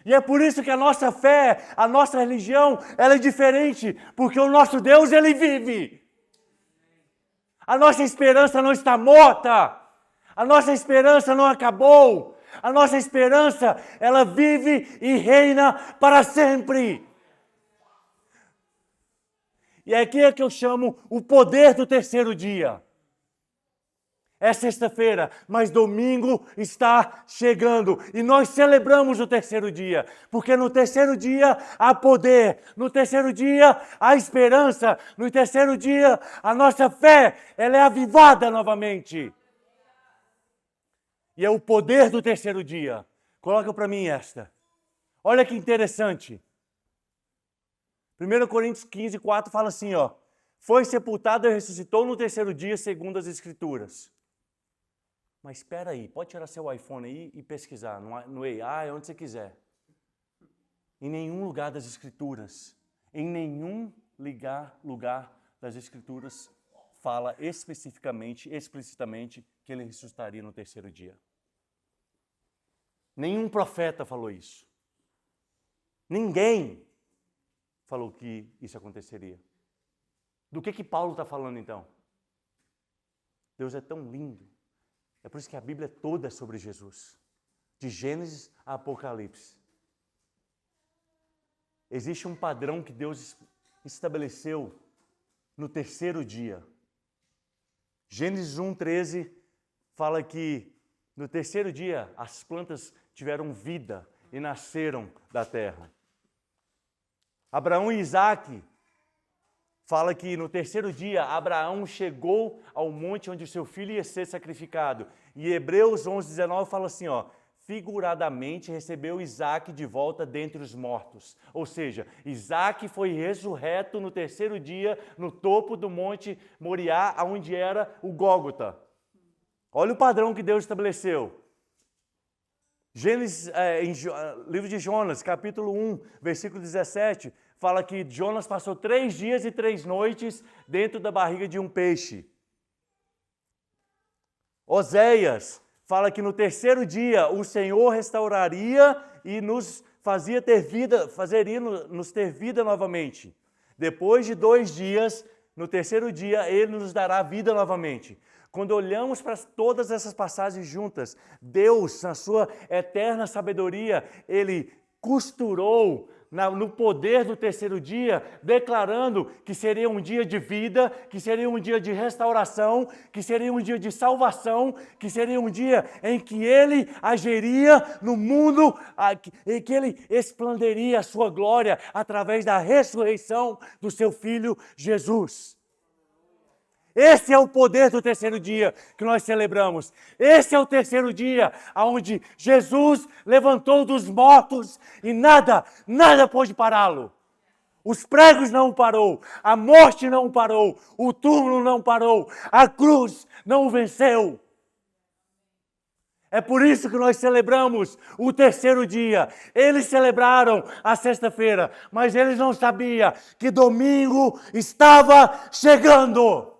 E é por isso que a nossa fé, a nossa religião, ela é diferente, porque o nosso Deus, ele vive. A nossa esperança não está morta. A nossa esperança não acabou. A nossa esperança, ela vive e reina para sempre. E aqui é que eu chamo o poder do terceiro dia. É sexta-feira, mas domingo está chegando. E nós celebramos o terceiro dia. Porque no terceiro dia há poder. No terceiro dia há esperança. No terceiro dia a nossa fé, ela é avivada novamente. E é o poder do terceiro dia. Coloca para mim esta. Olha que interessante. 1 Coríntios 15, 4 fala assim, ó. Foi sepultado e ressuscitou no terceiro dia, segundo as Escrituras. Mas espera aí, pode tirar seu iPhone aí e pesquisar no AI, onde você quiser. Em nenhum lugar das Escrituras, em nenhum lugar das Escrituras fala especificamente, explicitamente, que ele ressuscitaria no terceiro dia. Nenhum profeta falou isso. Ninguém falou que isso aconteceria. Do que Paulo está falando então? Deus é tão lindo. É por isso que a Bíblia toda é sobre Jesus. De Gênesis a Apocalipse. Existe um padrão que Deus estabeleceu no terceiro dia. Gênesis 1:13 fala que no terceiro dia as plantas tiveram vida e nasceram da terra. Abraão e Isaque fala que no terceiro dia Abraão chegou ao monte onde o seu filho ia ser sacrificado. E Hebreus 11:19 fala assim, ó, figuradamente recebeu Isaque de volta dentre os mortos. Ou seja, Isaque foi ressurreto no terceiro dia no topo do monte Moriá, onde era o Gólgota. Olha o padrão que Deus estabeleceu. Gênesis, livro de Jonas, capítulo 1, versículo 17, fala que Jonas passou 3 dias e 3 noites dentro da barriga de um peixe. Oséias fala que no terceiro dia o Senhor restauraria e nos fazeria nos ter vida novamente. Depois de 2 dias, no terceiro dia, Ele nos dará vida novamente. Quando olhamos para todas essas passagens juntas, Deus, na sua eterna sabedoria, Ele costurou no poder do terceiro dia, declarando que seria um dia de vida, que seria um dia de restauração, que seria um dia de salvação, que seria um dia em que Ele agiria no mundo, em que Ele esplenderia a sua glória através da ressurreição do seu Filho Jesus. Esse é o poder do terceiro dia que nós celebramos. Esse é o terceiro dia onde Jesus levantou dos mortos e nada pôde pará-lo. Os pregos não o parou, a morte não o parou, o túmulo não parou, a cruz não o venceu. É por isso que nós celebramos o terceiro dia. Eles celebraram a sexta-feira, mas eles não sabiam que domingo estava chegando.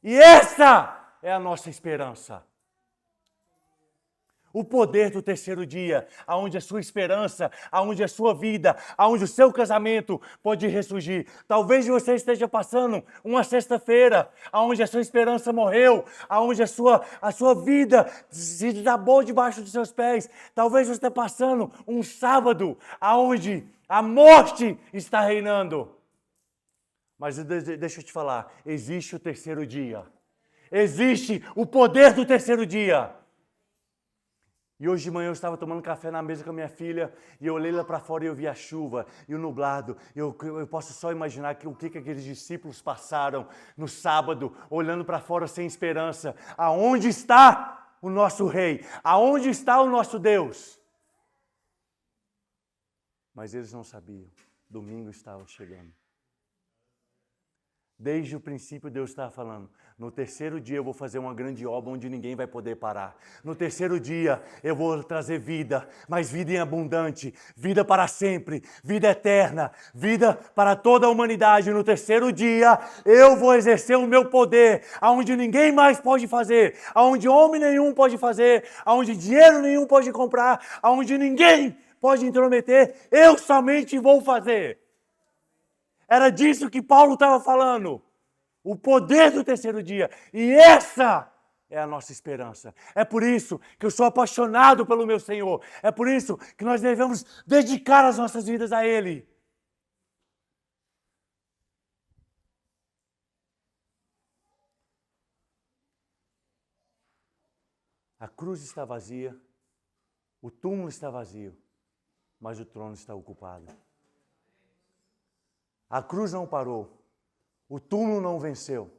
E essa é a nossa esperança. O poder do terceiro dia, aonde a sua esperança, aonde a sua vida, aonde o seu casamento pode ressurgir. Talvez você esteja passando uma sexta-feira, aonde a sua esperança morreu, aonde a sua vida se desabou debaixo dos seus pés. Talvez você esteja passando um sábado, aonde a morte está reinando. Mas deixa eu te falar, existe o terceiro dia. Existe o poder do terceiro dia. E hoje de manhã eu estava tomando café na mesa com a minha filha e eu olhei lá para fora e eu vi a chuva e o nublado. Eu posso só imaginar o que aqueles discípulos passaram no sábado, olhando para fora sem esperança. Aonde está o nosso rei? Aonde está o nosso Deus? Mas eles não sabiam. domingo estava chegando. Desde o princípio Deus estava falando, no terceiro dia eu vou fazer uma grande obra onde ninguém vai poder parar. No terceiro dia eu vou trazer vida, mas vida em abundante, vida para sempre, vida eterna, vida para toda a humanidade. No terceiro dia eu vou exercer o meu poder, aonde ninguém mais pode fazer, aonde homem nenhum pode fazer, aonde dinheiro nenhum pode comprar, aonde ninguém pode intrometer, eu somente vou fazer. Era disso que Paulo estava falando. O poder do terceiro dia. E essa é a nossa esperança. É por isso que eu sou apaixonado pelo meu Senhor. É por isso que nós devemos dedicar as nossas vidas a Ele. A cruz está vazia, o túmulo está vazio, mas o trono está ocupado. A cruz não parou, o túmulo não venceu.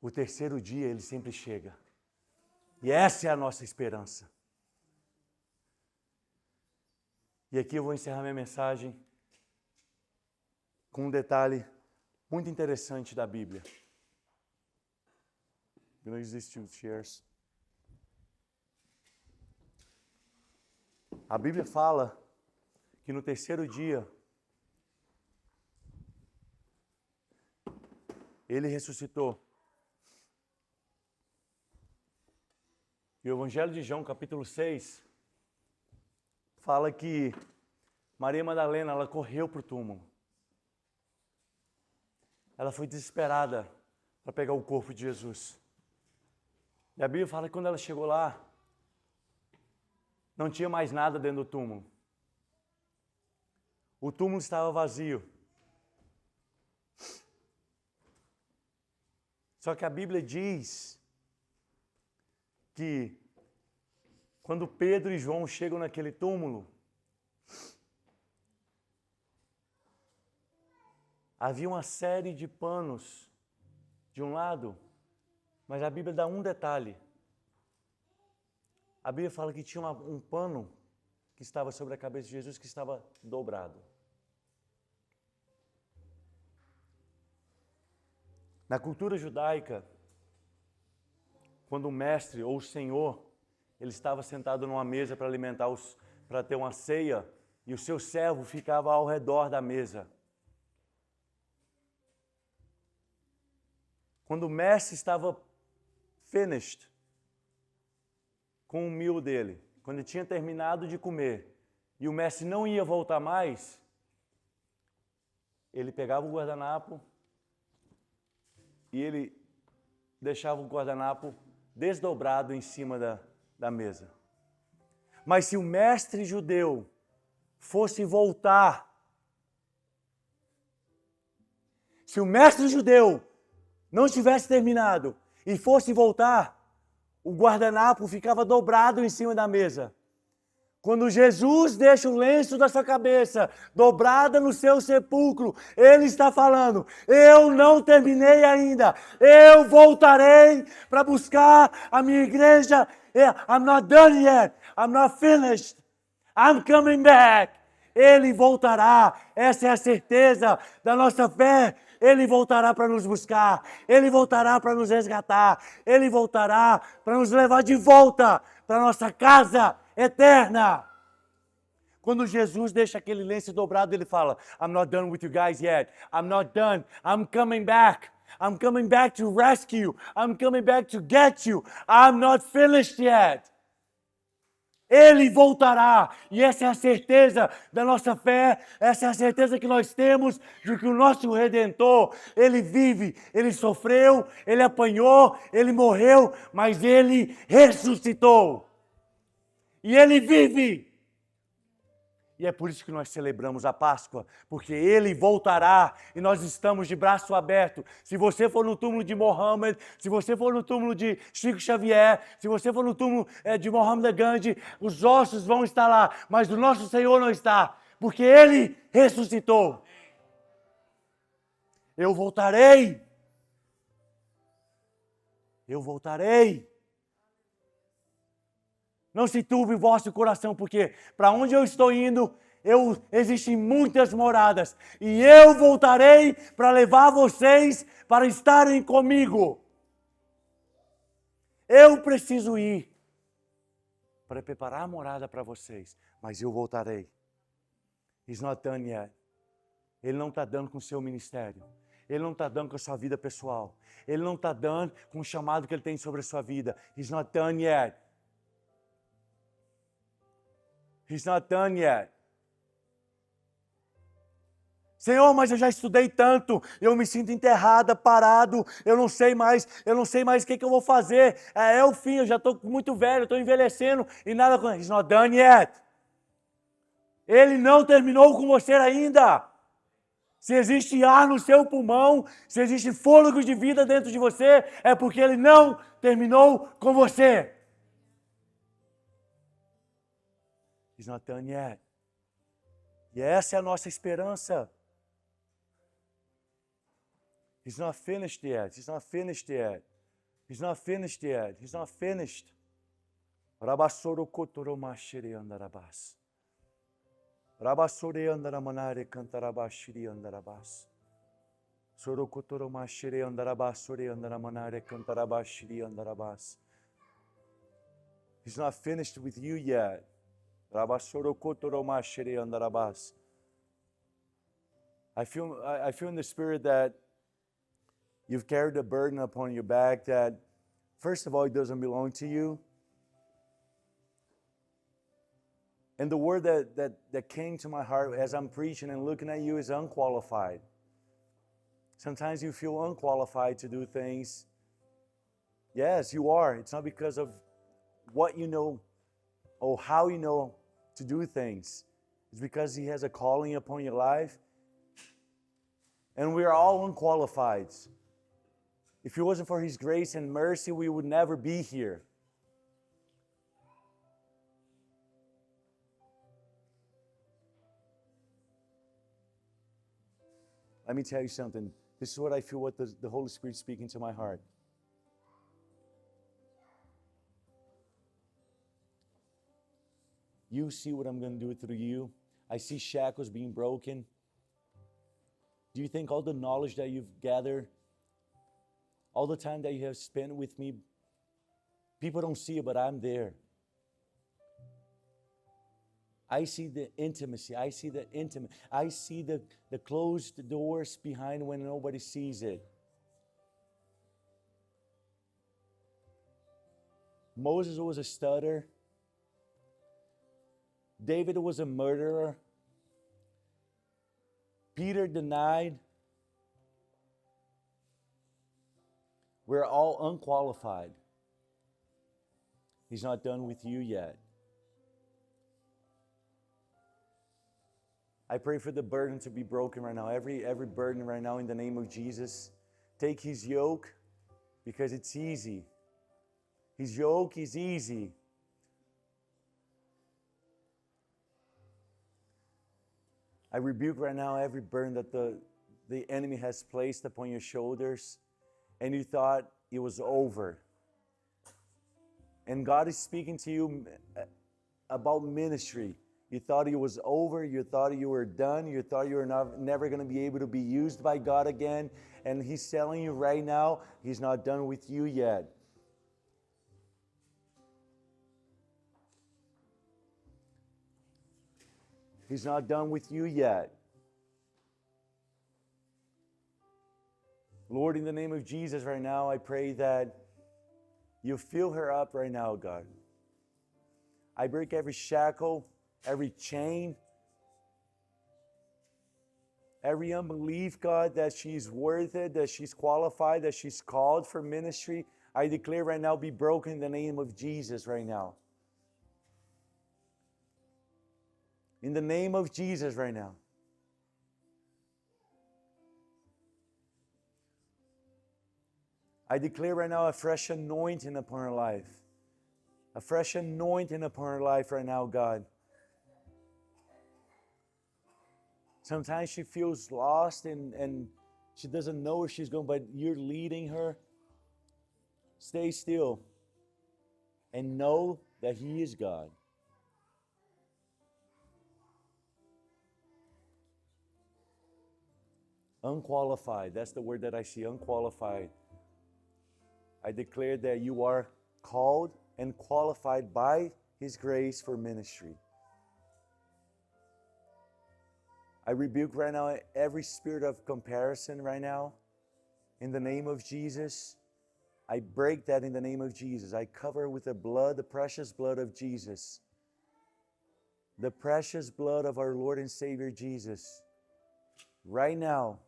O terceiro dia ele sempre chega. E essa é a nossa esperança. E aqui eu vou encerrar minha mensagem com um detalhe muito interessante da Bíblia. I'm going to use these two chairs. A Bíblia fala que no terceiro dia ele ressuscitou. E o Evangelho de João, capítulo 6, fala que Maria Madalena, ela correu para o túmulo. Ela foi desesperada para pegar o corpo de Jesus. E a Bíblia fala que quando ela chegou lá, não tinha mais nada dentro do túmulo. O túmulo estava vazio. Só que a Bíblia diz que quando Pedro e João chegam naquele túmulo, havia uma série de panos de um lado, mas a Bíblia dá um detalhe. A Bíblia fala que tinha um pano que estava sobre a cabeça de Jesus que estava dobrado. Na cultura judaica, quando o mestre ou o senhor, ele estava sentado numa mesa para alimentar para ter uma ceia, e o seu servo ficava ao redor da mesa. Quando o mestre estava finished com o meal dele, quando ele tinha terminado de comer, e o mestre não ia voltar mais, ele pegava o guardanapo e ele deixava o guardanapo desdobrado em cima da mesa. Mas se o mestre judeu fosse voltar, se o mestre judeu não tivesse terminado e fosse voltar, o guardanapo ficava dobrado em cima da mesa. Quando Jesus deixa o lenço da sua cabeça dobrada no seu sepulcro, Ele está falando, eu não terminei ainda, eu voltarei para buscar a minha igreja. I'm not done yet, I'm not finished, I'm coming back. Ele voltará, essa é a certeza da nossa fé. Ele voltará para nos buscar, Ele voltará para nos resgatar, Ele voltará para nos levar de volta para a nossa casa eterna. Quando Jesus deixa aquele lenço dobrado, ele fala, I'm not done with you guys yet. I'm not done. I'm coming back. I'm coming back to rescue. I'm coming back to get you. I'm not finished yet. Ele voltará. E essa é a certeza da nossa fé. Essa é a certeza que nós temos de que o nosso Redentor, Ele vive. Ele sofreu, Ele apanhou, Ele morreu, mas Ele ressuscitou. E Ele vive. E é por isso que nós celebramos a Páscoa, porque Ele voltará e nós estamos de braço aberto. Se você for no túmulo de Mohammed, se você for no túmulo de Chico Xavier, se você for no túmulo de Mohammed Gandhi, os ossos vão estar lá, mas o nosso Senhor não está, porque Ele ressuscitou. Eu voltarei. Eu voltarei. Não se turbe o vosso coração, porque para onde eu estou indo, Existem muitas moradas e eu voltarei para levar vocês para estarem comigo. Eu preciso ir para preparar a morada para vocês, mas eu voltarei. He's not done yet. Ele não está dando com o seu ministério. Ele não está dando com a sua vida pessoal. Ele não está dando com o chamado que Ele tem sobre a sua vida. He's not done yet. He's not done yet. Senhor, mas eu já estudei tanto, eu me sinto enterrada, parado, eu não sei mais o que eu vou fazer. É o fim, eu já estou muito velho, estou envelhecendo e nada. He's not done yet. Ele não terminou com você ainda. Se existe ar no seu pulmão, se existe fôlego de vida dentro de você, é porque Ele não terminou com você. He's not done yet. E essa é a nossa esperança. He's not finished yet. He's not finished yet. He's not finished yet. He's not finished. Rabassoro kotoro mashiri andarabas. Rabassore andaramanare cantarabashiri andarabas. Soro kotoro mashiri andarabas. Sore andaramanare cantarabashiri andarabas. He's not finished with you yet. Rabassoro kotoro mashiri andarabas. I feel in the Spirit that you've carried a burden upon your back that, first of all, it doesn't belong to you. And the word that came to my heart as I'm preaching and looking at you is unqualified. Sometimes you feel unqualified to do things. Yes, you are. It's not because of what you know or how you know to do things. It's because He has a calling upon your life. And we are all unqualified. If it wasn't for His grace and mercy, we would never be here. Let me tell you something. This is what I feel, what the Holy Spirit is speaking to my heart. You see what I'm going to do through you. I see shackles being broken. Do you think all the knowledge that you've gathered, all the time that you have spent with me, people don't see it, but I'm there. I see the intimacy. I see the closed doors behind when nobody sees it. Moses was a stutterer. David was a murderer. Peter denied. We're all unqualified. He's not done with you yet. I pray for the burden to be broken right now. Every burden right now in the name of Jesus. Take His yoke because it's easy. His yoke is easy. I rebuke right now every burden that the enemy has placed upon your shoulders and you thought it was over. And God is speaking to you about ministry. You thought it was over. You thought you were done. You thought you were never going to be able to be used by God again. And He's telling you right now, He's not done with you yet. He's not done with you yet. Lord, in the name of Jesus right now, I pray that you fill her up right now, God. I break every shackle, every chain, every unbelief, God, that she's worth it, that she's qualified, that she's called for ministry. I declare right now, be broken in the name of Jesus right now. In the name of Jesus right now. I declare right now a fresh anointing upon her life. A fresh anointing upon her life right now, God. Sometimes she feels lost and she doesn't know where she's going, but you're leading her. Stay still and know that He is God. unqualified. That's the word that I see, unqualified. I declare that you are called and qualified by His grace for ministry. I rebuke right now every spirit of comparison right now. In the name of Jesus, I break that in the name of Jesus. I cover with the blood, the precious blood of Jesus. The precious blood of our Lord and Savior Jesus. Right now.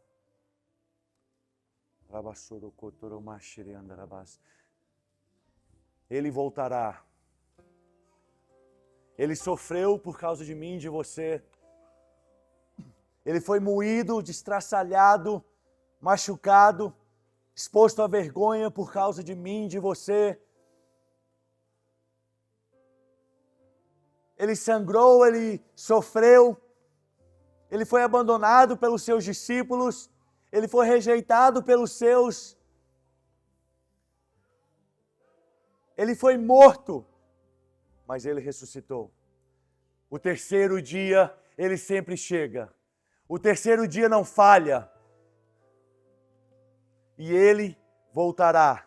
Ele voltará. Ele sofreu por causa de mim e de você. Ele foi moído, destraçalhado, machucado, exposto à vergonha por causa de mim e de você. Ele sangrou, ele sofreu, ele foi abandonado pelos seus discípulos, ele foi rejeitado pelos seus. Ele foi morto, mas ele ressuscitou. O terceiro dia, ele sempre chega. O terceiro dia não falha. E Ele voltará.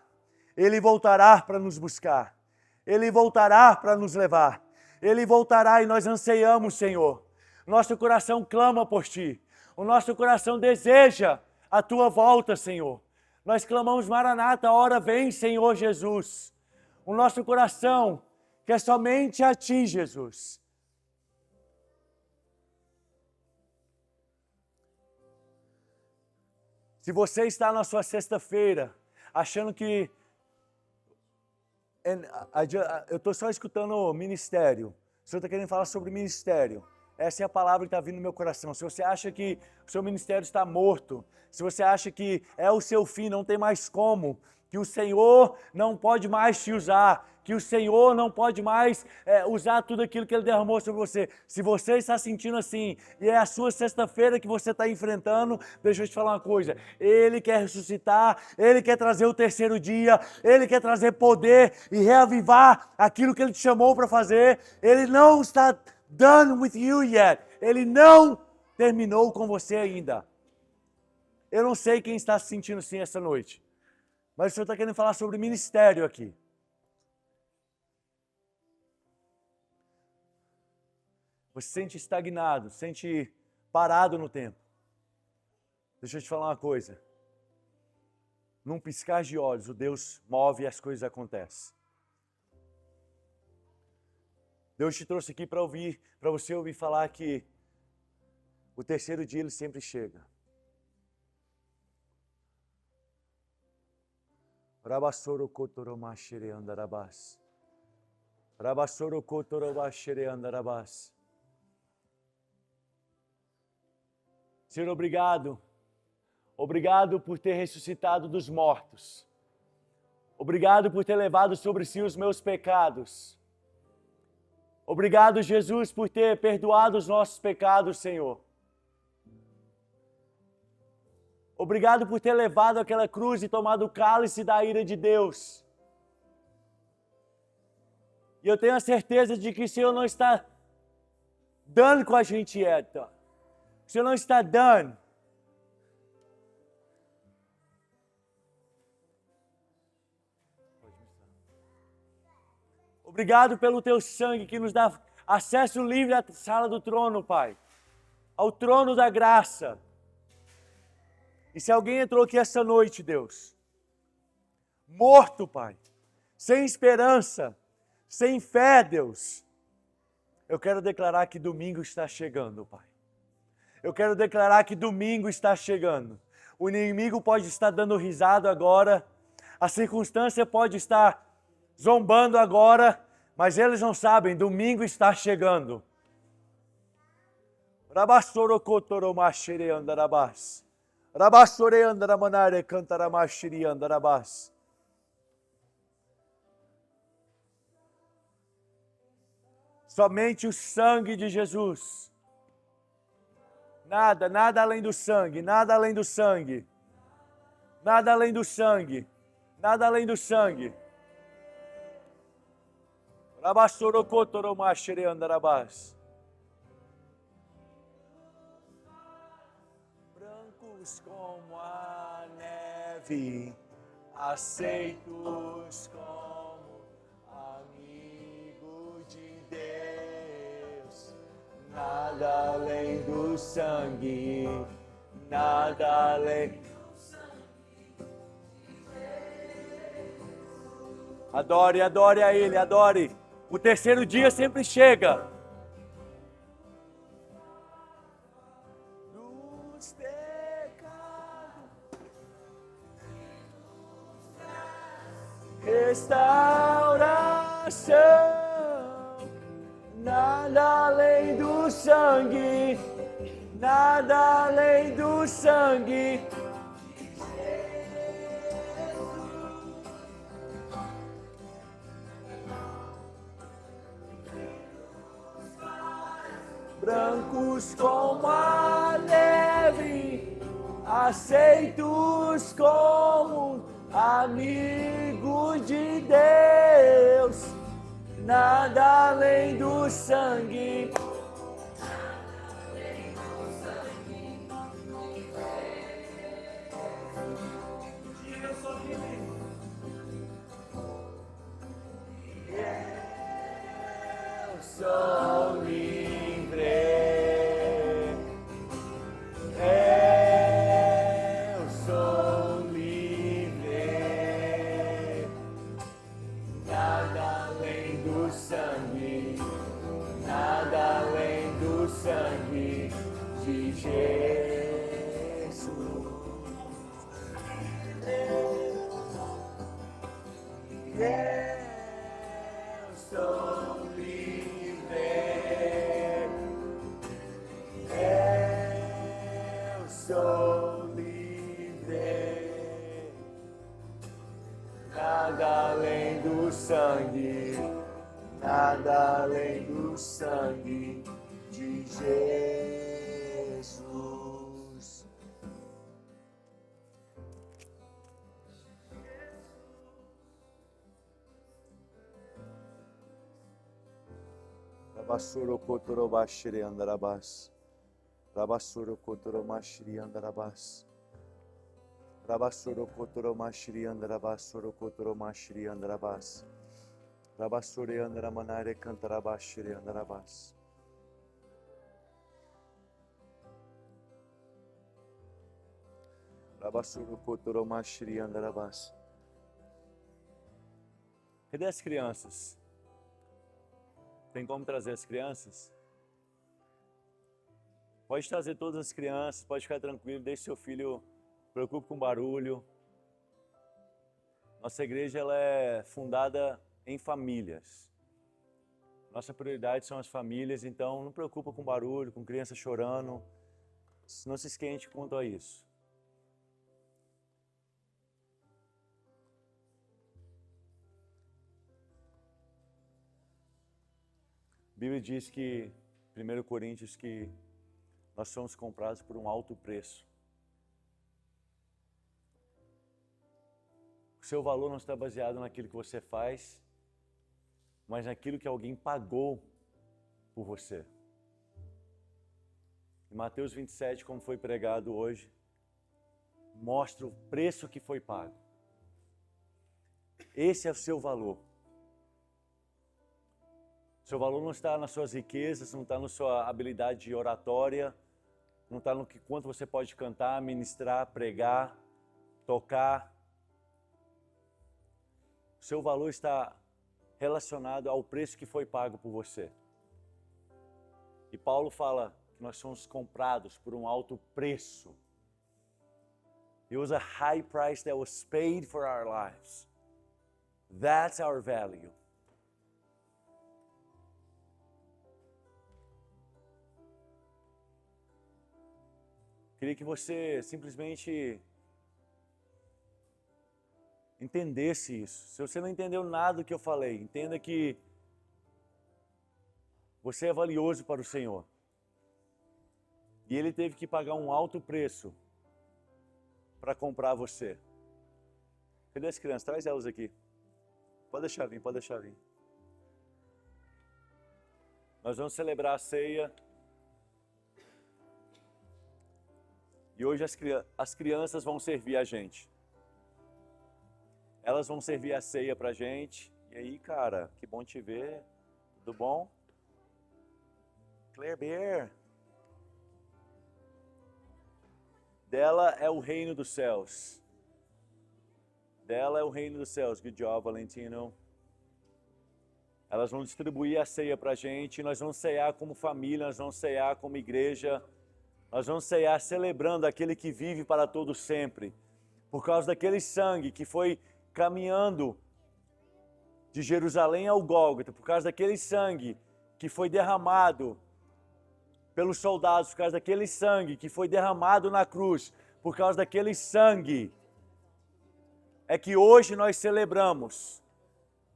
Ele voltará para nos buscar. Ele voltará para nos levar. Ele voltará e nós anseiamos, Senhor. Nosso coração clama por Ti. O nosso coração deseja a Tua volta, Senhor. Nós clamamos, Maranata, a hora vem, Senhor Jesus. O nosso coração quer somente a Ti, Jesus. Se você está na sua sexta-feira, achando que... Eu estou só escutando ministério. O Senhor está querendo falar sobre ministério. Essa é a palavra que está vindo no meu coração. Se você acha que o seu ministério está morto, se você acha que é o seu fim, não tem mais como, que o Senhor não pode mais te usar, que o Senhor não pode mais usar tudo aquilo que Ele derramou sobre você. Se você está sentindo assim, e é a sua sexta-feira que você está enfrentando, deixa eu te falar uma coisa. Ele quer ressuscitar, Ele quer trazer o terceiro dia, Ele quer trazer poder e reavivar aquilo que Ele te chamou para fazer. Ele não está done with you yet. Ele não terminou com você ainda. Eu não sei quem está se sentindo assim essa noite, mas o Senhor está querendo falar sobre ministério aqui. Você se sente estagnado, se sente parado no tempo. Deixa eu te falar uma coisa. Num piscar de olhos, o Deus move e as coisas acontecem. Deus te trouxe aqui para você ouvir falar que o terceiro dia Ele sempre chega. Rabassoro kotoromashere andarabas. Rabassoro kotorobashere andarabas. Senhor, obrigado. Obrigado por ter ressuscitado dos mortos. Obrigado por ter levado sobre si os meus pecados. Obrigado, Jesus, por ter perdoado os nossos pecados, Senhor. Obrigado por ter levado aquela cruz e tomado o cálice da ira de Deus. E eu tenho a certeza de que o Senhor não está dando com a gente, Edson. O Senhor não está dando. Obrigado pelo Teu sangue que nos dá acesso livre à sala do trono, Pai. Ao trono da graça. E se alguém entrou aqui essa noite, Deus, morto, Pai, sem esperança, sem fé, Deus, eu quero declarar que domingo está chegando, Pai. Eu quero declarar que domingo está chegando. O inimigo pode estar dando risada agora, a circunstância pode estar zombando agora, mas eles não sabem, domingo está chegando. Rabassorokotoromashire andarabas. Rabassore andaramanare cantaramashiri andarabas. Somente o sangue de Jesus. Nada além do sangue, nada além do sangue. Nada além do sangue. Nada além do sangue. Rabassorokotoromashire andarabas. como a neve, aceitos como amigo de Deus. Nada além do sangue, nada além do sangue de Deus. Adore, adore a Ele, adore. O terceiro dia sempre chega. Dos pecados, restauração, nada além do sangue, nada além do sangue. Brancos como a neve, aceitos como amigo de Deus, nada além do sangue. Eu sou livre. Eu sou livre. Nada além do sangue, nada além do sangue de Jesus. Eu sou livre. Eu sou livre. Nada além do sangue, nada além do sangue de Jesus. Rabassuro kotoro bashiri andarabas. Rabassuro kotoro mashiri andarabas. Rabassuro kotoro mashiri andarabas, suro kotoro mashiri andarabas. Rabassure andaramanare cantarabashiri andarabas. Rabassuro kotoro mashiri andarabas. Cadê as crianças? Tem como trazer as crianças? Pode trazer todas as crianças, pode ficar tranquilo, deixe seu filho, preocupe com barulho. Nossa igreja ela é fundada em famílias. Nossa prioridade são as famílias, então não preocupa com barulho, com criança chorando. Não se esquente quanto a isso. A Bíblia diz que, 1 Coríntios, que nós somos comprados por um alto preço. O seu valor não está baseado naquilo que você faz, mas naquilo que alguém pagou por você. Em Mateus 27, como foi pregado hoje, mostra o preço que foi pago. Esse é o seu valor. Seu valor não está nas suas riquezas, não está na sua habilidade de oratória, não está no que quanto você pode cantar, ministrar, pregar, tocar. Seu valor está relacionado ao preço que foi pago por você. E Paulo fala que nós somos comprados por um alto preço. It was a high price that was paid for our lives. That's our value. Queria que você simplesmente entendesse isso. Se você não entendeu nada do que eu falei, entenda que você é valioso para o Senhor. E Ele teve que pagar um alto preço para comprar você. Cadê as crianças? Traz elas aqui. Pode deixar vir, pode deixar vir. Nós vamos celebrar a ceia. E hoje as crianças vão servir a gente. Elas vão servir a ceia pra gente. E aí, cara, que bom te ver. Tudo bom? Claire Bear. Dela é o reino dos céus. Dela é o reino dos céus. Good job, Valentino. Elas vão distribuir a ceia pra gente. Nós vamos ceiar como família, nós vamos ceiar como igreja. Nós vamos ceiar celebrando aquele que vive para todo sempre. Por causa daquele sangue que foi caminhando de Jerusalém ao Gólgota. Por causa daquele sangue que foi derramado pelos soldados. Por causa daquele sangue que foi derramado na cruz. Por causa daquele sangue é que hoje nós celebramos.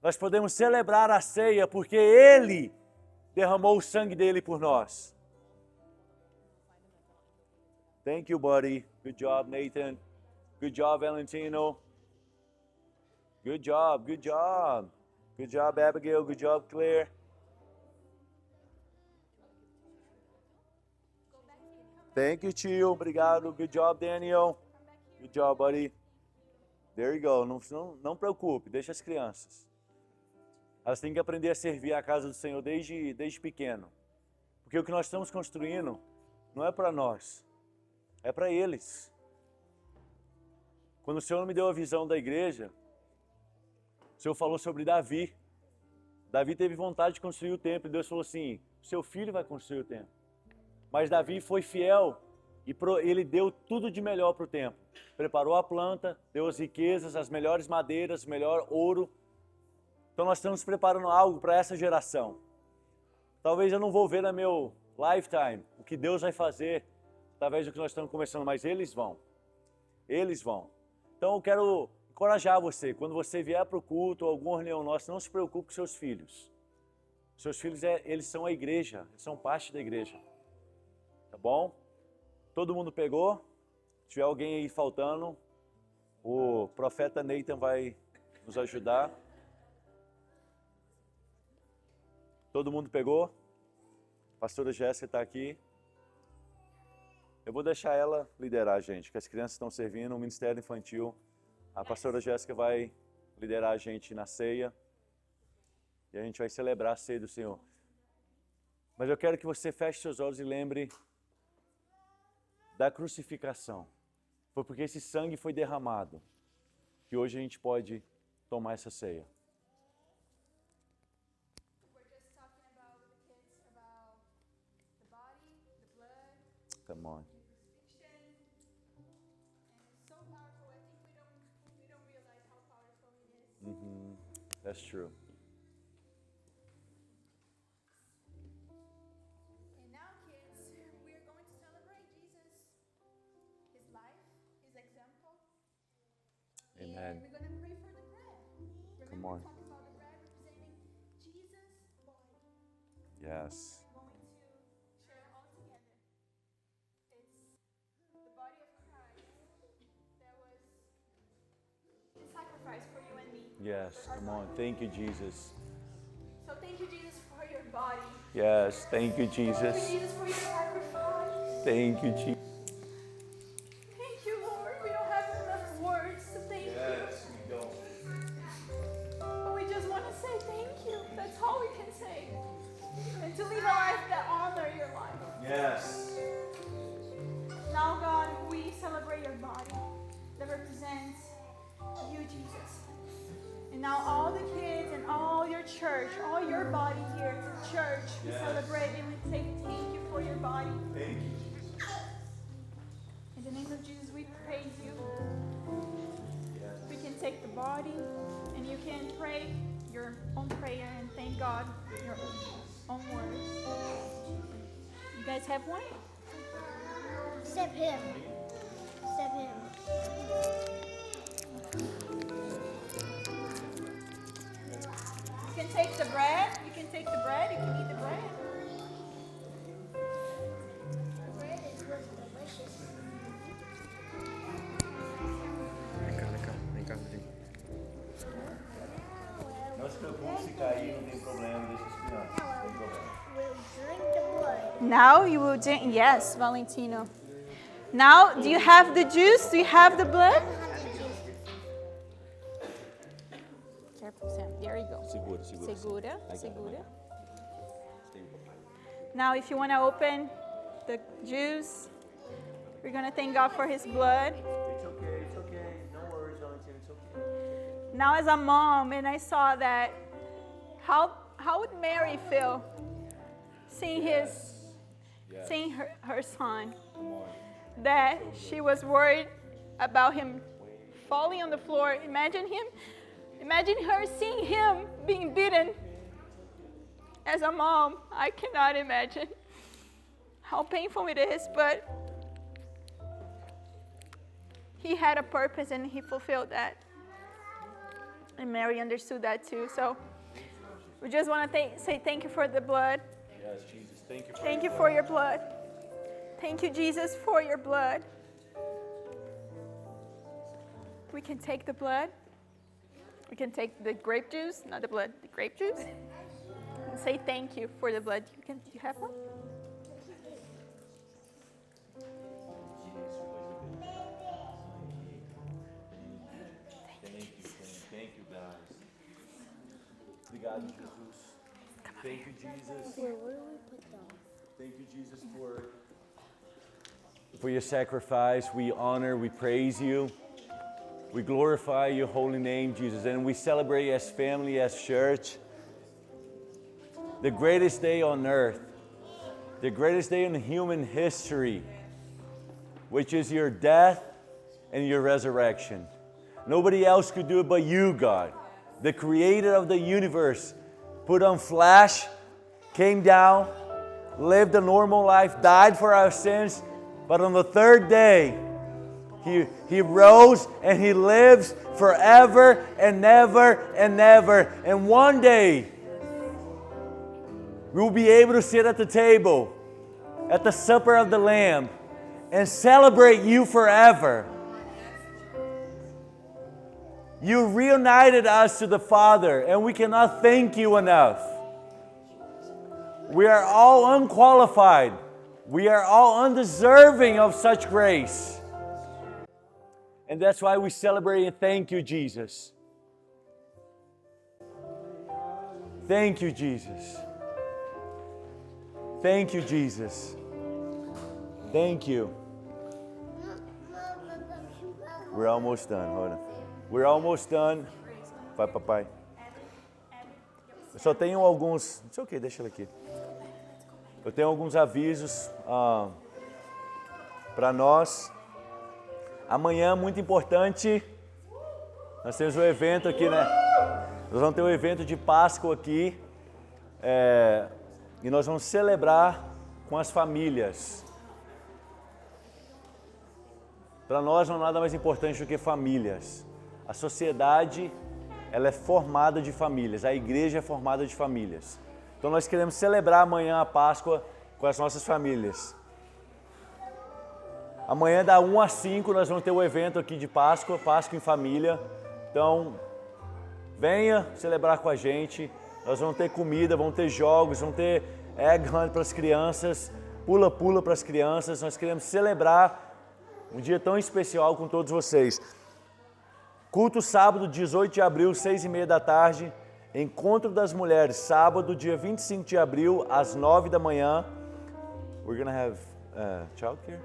Nós podemos celebrar a ceia porque Ele derramou o sangue dele por nós. Thank you, buddy. Good job, Nathan. Good job, Valentino. Good job, good job. Good job, Abigail. Good job, Claire. Thank you, tio. Obrigado. Good job, Daniel. Good job, buddy. There you go. Não preocupe, deixa as crianças. Elas têm que aprender a servir a casa do Senhor desde pequeno. Porque o que nós estamos construindo não é para nós, é para eles. Quando o Senhor me deu a visão da igreja, o Senhor falou sobre Davi. Davi teve vontade de construir o templo e Deus falou assim, seu filho vai construir o templo. Mas Davi foi fiel e ele deu tudo de melhor para o templo. Preparou a planta, deu as riquezas, as melhores madeiras, o melhor ouro. Então nós estamos preparando algo para essa geração. Talvez eu não vou ver no meu lifetime o que Deus vai fazer, através do que nós estamos começando, mas eles vão. Eles vão. Então eu quero encorajar você, quando você vier para o culto ou alguma reunião nossa, não se preocupe com seus filhos. Seus filhos, eles são a igreja, eles são parte da igreja. Tá bom? Todo mundo pegou? Se tiver alguém aí faltando, o profeta Nathan vai nos ajudar. Todo mundo pegou? A pastora Jéssica está aqui. Eu vou deixar ela liderar a gente, que as crianças estão servindo, o Ministério Infantil. A pastora Jéssica vai liderar a gente na ceia. E a gente vai celebrar a ceia do Senhor. Mas eu quero que você feche seus olhos e lembre da crucificação. Foi porque esse sangue foi derramado que hoje a gente pode tomar essa ceia. Come on. That's true. And now, kids, we are going to celebrate Jesus, His life, His example. Amen. And we're going to pray for the bread. Come Remember, on. talking about the bread representing Jesus' body. Yes. We're going to share all together. It's the body of Christ that was sacrificed for you and me. Yes. Come on. Thank you, Jesus. So thank you, Jesus, for your body. Yes. Thank you, Thank you, Jesus. Jesus, for your sacrifice. Thank you, Jesus. Thank you, Lord. We don't have enough words to thank you. we don't. But we just want to say thank you. That's all we can say. And to live a life that honors your life. Yes. Now, God, we celebrate your body that represents you, Jesus. And now all the kids and all your church, all your body here, the church, we celebrate and we say thank you for your body. Thank you, Jesus. In the name of Jesus, we praise you. We can take the body and you can pray your own prayer and thank God your own words. You guys have one? Except him. Except him. You can take the bread. You can take the bread. You can eat the bread. The bread was delicious. Vem cá, rapidinho. Não se preocupe se cair, não tem problema, deixa as crianças. Não tem problema. We'll drink the blood. Now you will drink. Yes, Valentino. Now, do you have the juice? Do you have the blood? Careful, Sam. There you go. Segura. Now, if you want to open the juice, we're going to thank God for His blood. It's okay. No worries, Valentina, it's okay. Now, as a mom, and I saw that, how would Mary feel seeing her son? That she was worried about him falling on the floor. Imagine her seeing him being beaten. As a mom, I cannot imagine how painful it is, but he had a purpose and he fulfilled that. And Mary understood that too. So we just want to say thank you for the blood. Yes, Jesus, Thank you for your blood. Thank you, Jesus, for your blood. We can take the blood. We can take the grape juice, not the blood, the grape juice. And say thank you for the blood. You have one? Thank you, guys. Obrigado, Jesus. Thank you, Jesus. Where do we put them? Thank you, Jesus, For your sacrifice, we honor, we praise you. We glorify your holy name, Jesus, and we celebrate as family, as church, the greatest day on earth, the greatest day in human history, which is your death and your resurrection. Nobody else could do it but you, God, the creator of the universe, put on flesh, came down, lived a normal life, died for our sins, but on the third day, He rose and He lives forever and never and never. And one day, we will be able to sit at the table, at the supper of the Lamb, and celebrate you forever. You reunited us to the Father, and we cannot thank you enough. We are all unqualified. We are all undeserving of such grace. And that's why we celebrate and thank you, Jesus. Thank you, Jesus. Thank you, Jesus. Thank you. We're almost done. Hold on. We're almost done. Vai, papai. Eu só tenho alguns... It's okay, deixa ele aqui. Eu tenho alguns avisos para nós. Amanhã, muito importante, nós temos um evento aqui, né? Nós vamos ter um evento de Páscoa aqui. E nós vamos celebrar com as famílias. Para nós não há nada mais importante do que famílias. A sociedade, ela é formada de famílias. A igreja é formada de famílias. Então nós queremos celebrar amanhã a Páscoa com as nossas famílias. Amanhã, da 1 às 5, nós vamos ter um evento aqui de Páscoa, Páscoa em família. Então, venha celebrar com a gente. Nós vamos ter comida, vamos ter jogos, vamos ter egg hunt para as crianças, pula-pula para as crianças. Nós queremos celebrar um dia tão especial com todos vocês. Culto sábado, 18 de abril, 6h30 da tarde. Encontro das Mulheres, sábado, dia 25 de abril, às 9 da manhã. We're gonna have childcare.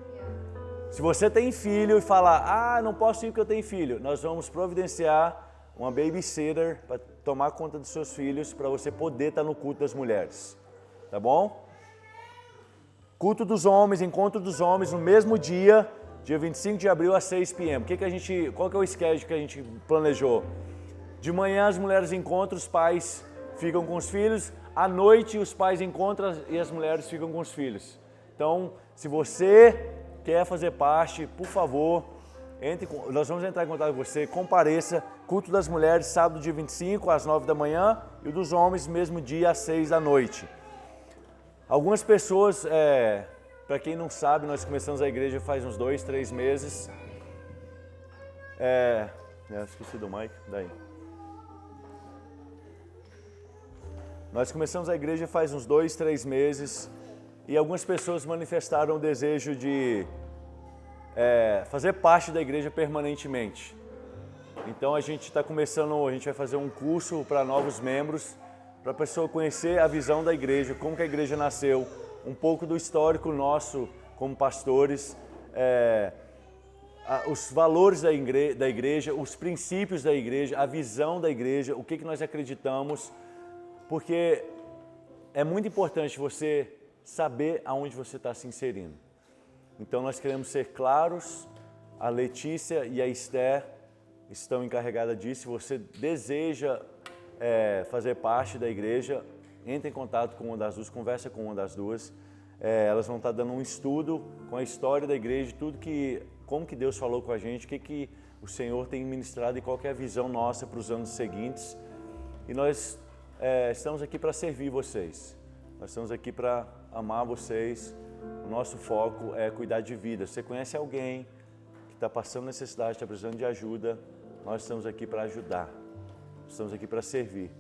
Se você tem filho e falar, não posso ir porque eu tenho filho, nós vamos providenciar uma babysitter para tomar conta dos seus filhos, para você poder estar no culto das mulheres. Tá bom? Culto dos homens, encontro dos homens, no mesmo dia, dia 25 de abril, às 6 p.m. Qual que é o schedule que a gente planejou? De manhã as mulheres encontram, os pais ficam com os filhos. À noite os pais encontram e as mulheres ficam com os filhos. Então, se você quer fazer parte, por favor, nós vamos entrar em contato com você, compareça. Culto das mulheres, sábado dia 25, às 9 da manhã. E o dos homens, mesmo dia, às 6 da noite. Algumas pessoas, para quem não sabe, nós começamos a igreja faz uns 2, 3 meses. Esqueci do mic, daí. Nós começamos a igreja faz uns 2, 3 meses e algumas pessoas manifestaram o desejo de fazer parte da igreja permanentemente. Então a gente está começando, a gente vai fazer um curso para novos membros, para a pessoa conhecer a visão da igreja, como que a igreja nasceu, um pouco do histórico nosso como pastores, os valores da igreja, os princípios da igreja, a visão da igreja, o que nós acreditamos, porque é muito importante você saber aonde você está se inserindo. Então nós queremos ser claros, a Letícia e a Esther estão encarregadas disso. Se você deseja fazer parte da igreja, entre em contato com uma das duas, conversa com uma das duas. Elas vão estar dando um estudo com a história da igreja, como que Deus falou com a gente, o que o Senhor tem ministrado e qual que é a visão nossa para os anos seguintes. E nós estamos aqui para servir vocês, nós estamos aqui para amar vocês. O nosso foco é cuidar de vida. Você conhece alguém que está passando necessidade, está precisando de ajuda, nós estamos aqui para ajudar, estamos aqui para servir,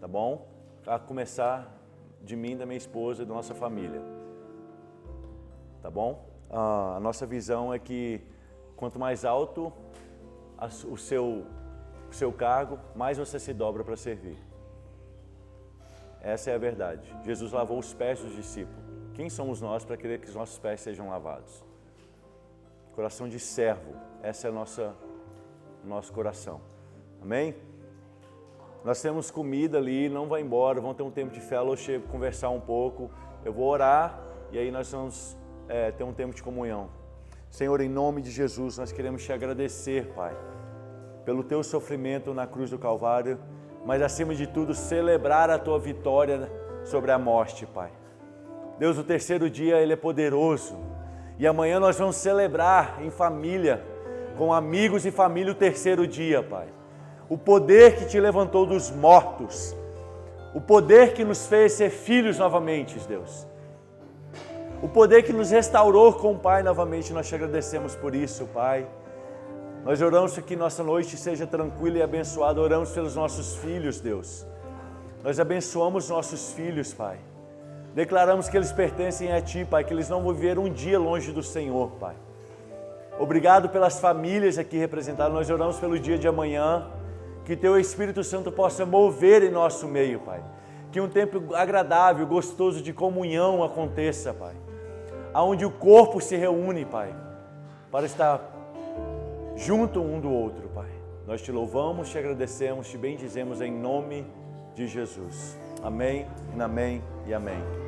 tá bom? A começar de mim, da minha esposa e da nossa família, tá bom? A nossa visão é que quanto mais alto o seu cargo, mais você se dobra para servir. Essa é a verdade. Jesus lavou os pés dos discípulos. Quem somos nós para querer que os nossos pés sejam lavados? Coração de servo, essa é o nosso coração. Amém? Nós temos comida ali, não vai embora, vamos ter um tempo de fellowship, conversar um pouco. Eu vou orar e aí nós vamos ter um tempo de comunhão. Senhor, em nome de Jesus, nós queremos te agradecer, Pai, pelo teu sofrimento na cruz do Calvário, mas acima de tudo, celebrar a tua vitória sobre a morte, Pai. Deus, o terceiro dia, Ele é poderoso. E amanhã nós vamos celebrar em família, com amigos e família, o terceiro dia, Pai. O poder que te levantou dos mortos. O poder que nos fez ser filhos novamente, Deus. O poder que nos restaurou com o Pai novamente. Nós te agradecemos por isso, Pai. Nós oramos que nossa noite seja tranquila e abençoada. Oramos pelos nossos filhos, Deus. Nós abençoamos nossos filhos, Pai. Declaramos que eles pertencem a Ti, Pai, que eles não vão viver um dia longe do Senhor, Pai. Obrigado pelas famílias aqui representadas. Nós oramos pelo dia de amanhã, que Teu Espírito Santo possa mover em nosso meio, Pai. Que um tempo agradável, gostoso de comunhão aconteça, Pai. Onde o corpo se reúne, Pai, para estar junto um do outro, Pai. Nós Te louvamos, Te agradecemos, Te bendizemos em nome de Jesus. Amém, amém e amém.